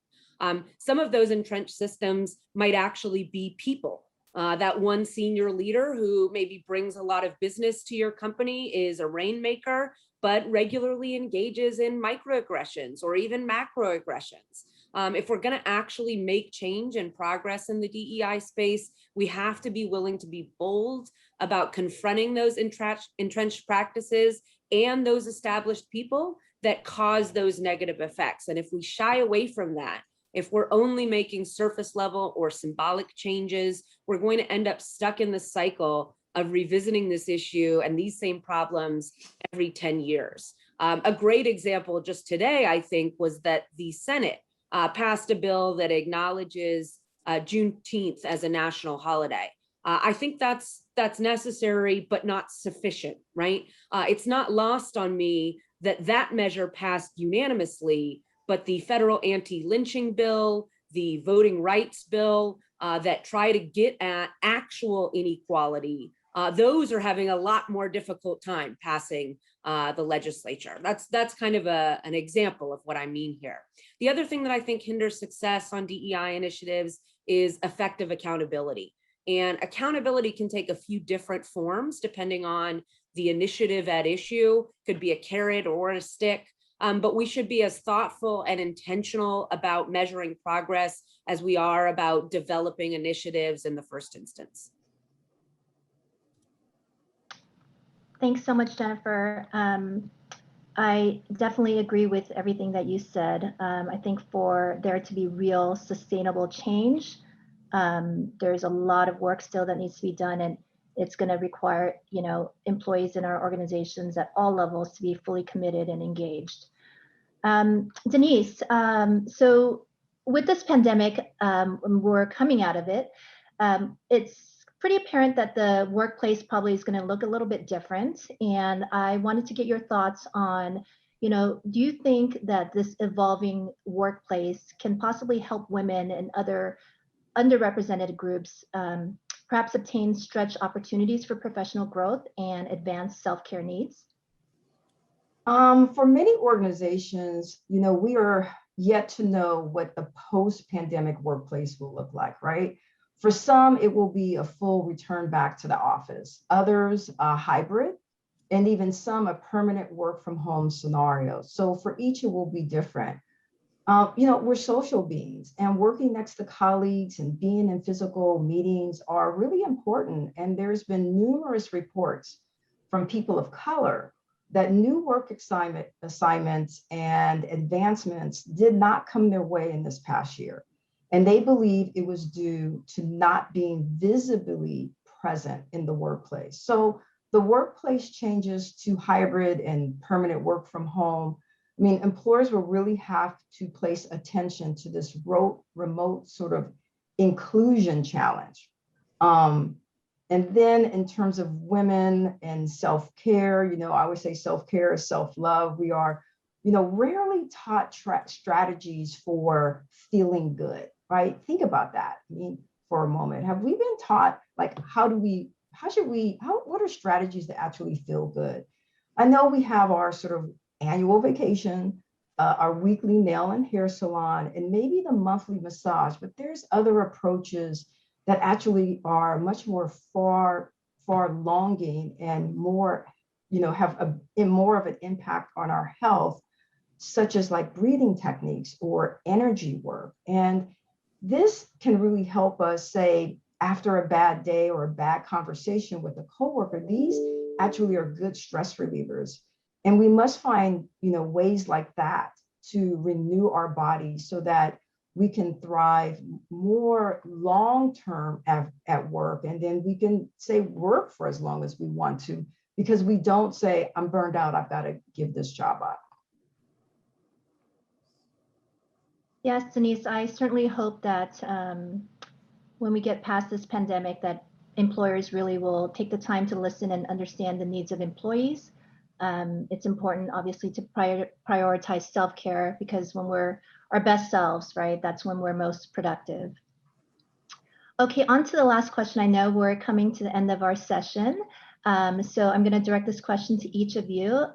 Some of those entrenched systems might actually be people. That one senior leader who maybe brings a lot of business to your company is a rainmaker, but regularly engages in microaggressions or even macroaggressions. If we're going to actually make change and progress in the DEI space, we have to be willing to be bold about confronting those entrenched practices and those established people that cause those negative effects. And if we shy away from that, if we're only making surface level or symbolic changes, we're going to end up stuck in the cycle of revisiting this issue and these same problems every 10 years. A great example just today, I think, was that the Senate passed a bill that acknowledges Juneteenth as a national holiday. I think that's necessary, but not sufficient, right? It's not lost on me that that measure passed unanimously, but the federal anti-lynching bill, the voting rights bill that try to get at actual inequality, those are having a lot more difficult time passing the legislature. That's kind of an example of what I mean here. The other thing that I think hinders success on DEI initiatives is effective accountability. And accountability can take a few different forms depending on the initiative at issue. Could be a carrot or a stick, but we should be as thoughtful and intentional about measuring progress as we are about developing initiatives in the first instance. Thanks so much, Jennifer. I definitely agree with everything that you said. I think for there to be real sustainable change, there's a lot of work still that needs to be done, and it's going to require, employees in our organizations at all levels to be fully committed and engaged. Denise, so with this pandemic, we're coming out of it. It's pretty apparent that the workplace probably is going to look a little bit different. And I wanted to get your thoughts on, do you think that this evolving workplace can possibly help women and other underrepresented groups perhaps obtain stretch opportunities for professional growth and advance self-care needs? For many organizations, we are yet to know what the post-pandemic workplace will look like, right? For some, it will be a full return back to the office. Others, a hybrid, and even some a permanent work from home scenario. So for each, it will be different. We're social beings, and working next to colleagues and being in physical meetings are really important. And there's been numerous reports from people of color that new work assignments and advancements did not come their way in this past year. And they believe it was due to not being visibly present in the workplace. So the workplace changes to hybrid and permanent work from home. I mean, employers will really have to place attention to this remote sort of inclusion challenge. And then in terms of women and self-care, I always say self-care is self-love. We are, rarely taught strategies for feeling good, right? Think about that. For a moment, have we been taught what are strategies to actually feel good? I know we have our sort of annual vacation, our weekly nail and hair salon, and maybe the monthly massage, but there's other approaches that actually are much more far longing and more, have more of an impact on our health, such as like breathing techniques or energy work. And this can really help us say, after a bad day or a bad conversation with a coworker, these actually are good stress relievers. And we must find, ways like that to renew our bodies so that we can thrive more long-term at work. And then we can say work for as long as we want to, because we don't say, I'm burned out, I've got to give this job up. Yes, Denise, I certainly hope that when we get past this pandemic, that employers really will take the time to listen and understand the needs of employees. It's important, obviously, to prioritize self-care, because when we're our best selves, right, that's when we're most productive. Okay, on to the last question. I know we're coming to the end of our session, so I'm going to direct this question to each of you.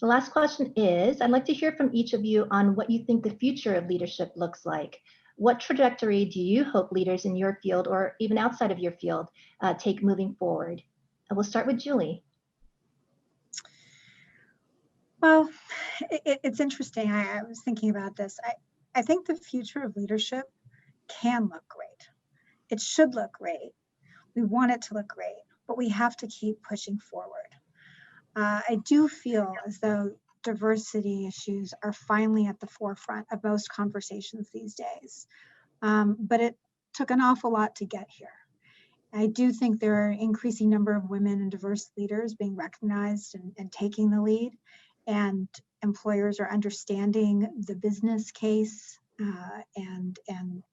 The last question is, I'd like to hear from each of you on what you think the future of leadership looks like. What trajectory do you hope leaders in your field, or even outside of your field, take moving forward? And we'll start with Julie. Well, it's interesting. I was thinking about this. I think the future of leadership can look great. It should look great. We want it to look great, but we have to keep pushing forward. I do feel as though diversity issues are finally at the forefront of most conversations these days, but it took an awful lot to get here. I do think there are an increasing number of women and diverse leaders being recognized and taking the lead, and employers are understanding the business case and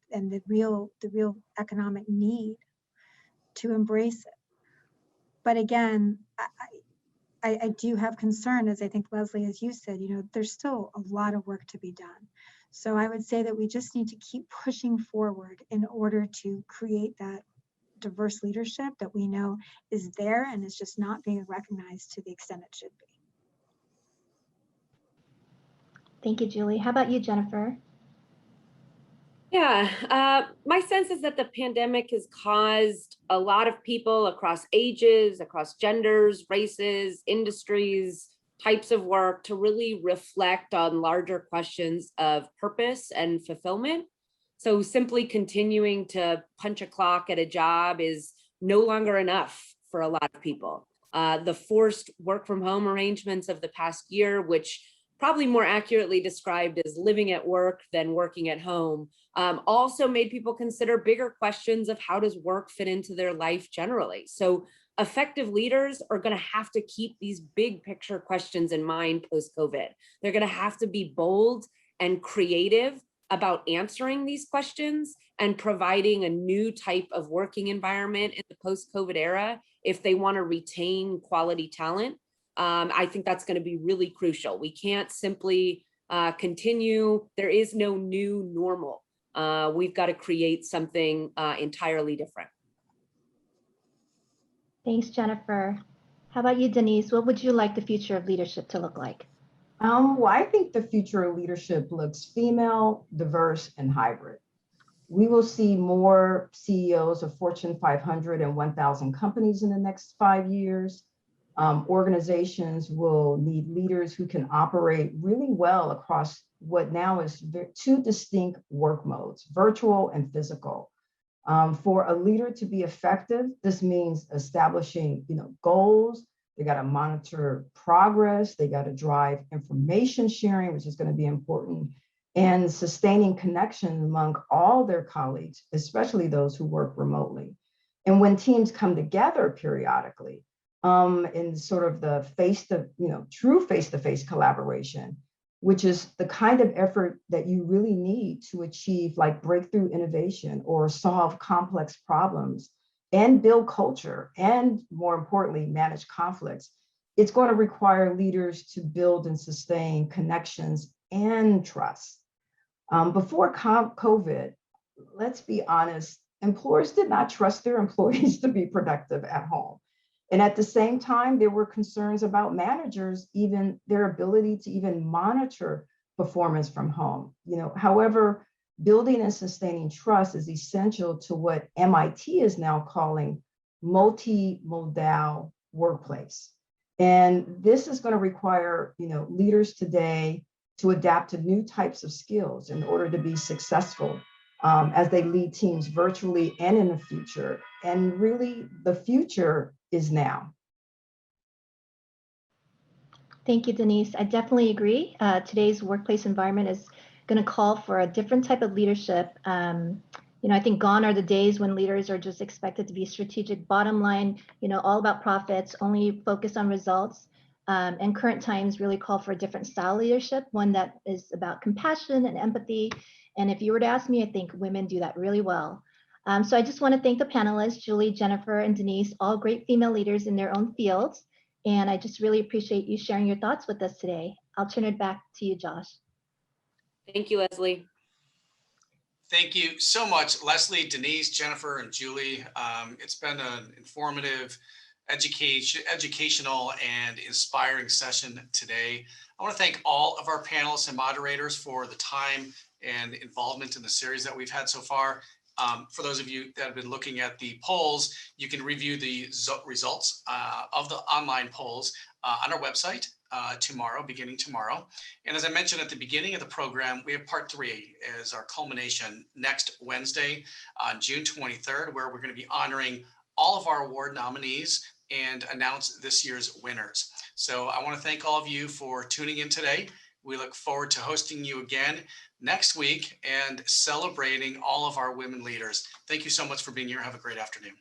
the real economic need to embrace it. But again, I do have concern, as I think Leslie, as you said, there's still a lot of work to be done. So I would say that we just need to keep pushing forward in order to create that diverse leadership that we know is there and is just not being recognized to the extent it should be. Thank you, Julie. How about you, Jennifer? Yeah, my sense is that the pandemic has caused a lot of people across ages, across genders, races, industries, types of work to really reflect on larger questions of purpose and fulfillment. So simply continuing to punch a clock at a job is no longer enough for a lot of people. The forced work from home arrangements of the past year, which probably more accurately described as living at work than working at home, also made people consider bigger questions of how does work fit into their life generally. So effective leaders are going to have to keep these big picture questions in mind post-COVID. They're going to have to be bold and creative about answering these questions and providing a new type of working environment in the post-COVID era if they want to retain quality talent. I think that's going to be really crucial. We can't simply continue. There is no new normal. We've got to create something entirely different. Thanks, Jennifer. How about you, Denise? What would you like the future of leadership to look like? Well, I think the future of leadership looks female, diverse, and hybrid. We will see more CEOs of Fortune 500 and 1,000 companies in the next 5 years. Organizations will need leaders who can operate really well across what now is two distinct work modes, virtual and physical. For a leader to be effective, this means establishing, goals. They got to monitor progress. They got to drive information sharing, which is going to be important, and sustaining connection among all their colleagues, especially those who work remotely. And when teams come together periodically, in sort of the true face-to-face collaboration, which is the kind of effort that you really need to achieve like breakthrough innovation or solve complex problems and build culture and, more importantly, manage conflicts. It's going to require leaders to build and sustain connections and trust. Before COVID, let's be honest, employers did not trust their employees to be productive at home. And at the same time, there were concerns about managers, even their ability to even monitor performance from home. However, building and sustaining trust is essential to what MIT is now calling multimodal workplace. And this is going to require, leaders today to adapt to new types of skills in order to be successful as they lead teams virtually and in the future. And really, the future is now. Thank you, Denise. I definitely agree. Today's workplace environment is going to call for a different type of leadership. I think gone are the days when leaders are just expected to be strategic, bottom line, all about profits, only focus on results. And current times really call for a different style leadership, one that is about compassion and empathy. And if you were to ask me, I think women do that really well. So I just want to thank the panelists, Julie, Jennifer, and Denise, all great female leaders in their own fields. And I just really appreciate you sharing your thoughts with us today. I'll turn it back to you, Josh. Thank you, Leslie. Thank you so much, Leslie, Denise, Jennifer, and Julie. It's been an informative, educational, and inspiring session today. I want to thank all of our panelists and moderators for the time and involvement in the series that we've had so far. For those of you that have been looking at the polls, you can review the results of the online polls on our website beginning tomorrow. And as I mentioned at the beginning of the program, we have part 3 as our culmination next Wednesday on June 23rd, where we're going to be honoring all of our award nominees and announce this year's winners. So I want to thank all of you for tuning in today. We look forward to hosting you again next week and celebrating all of our women leaders. Thank you so much for being here. Have a great afternoon.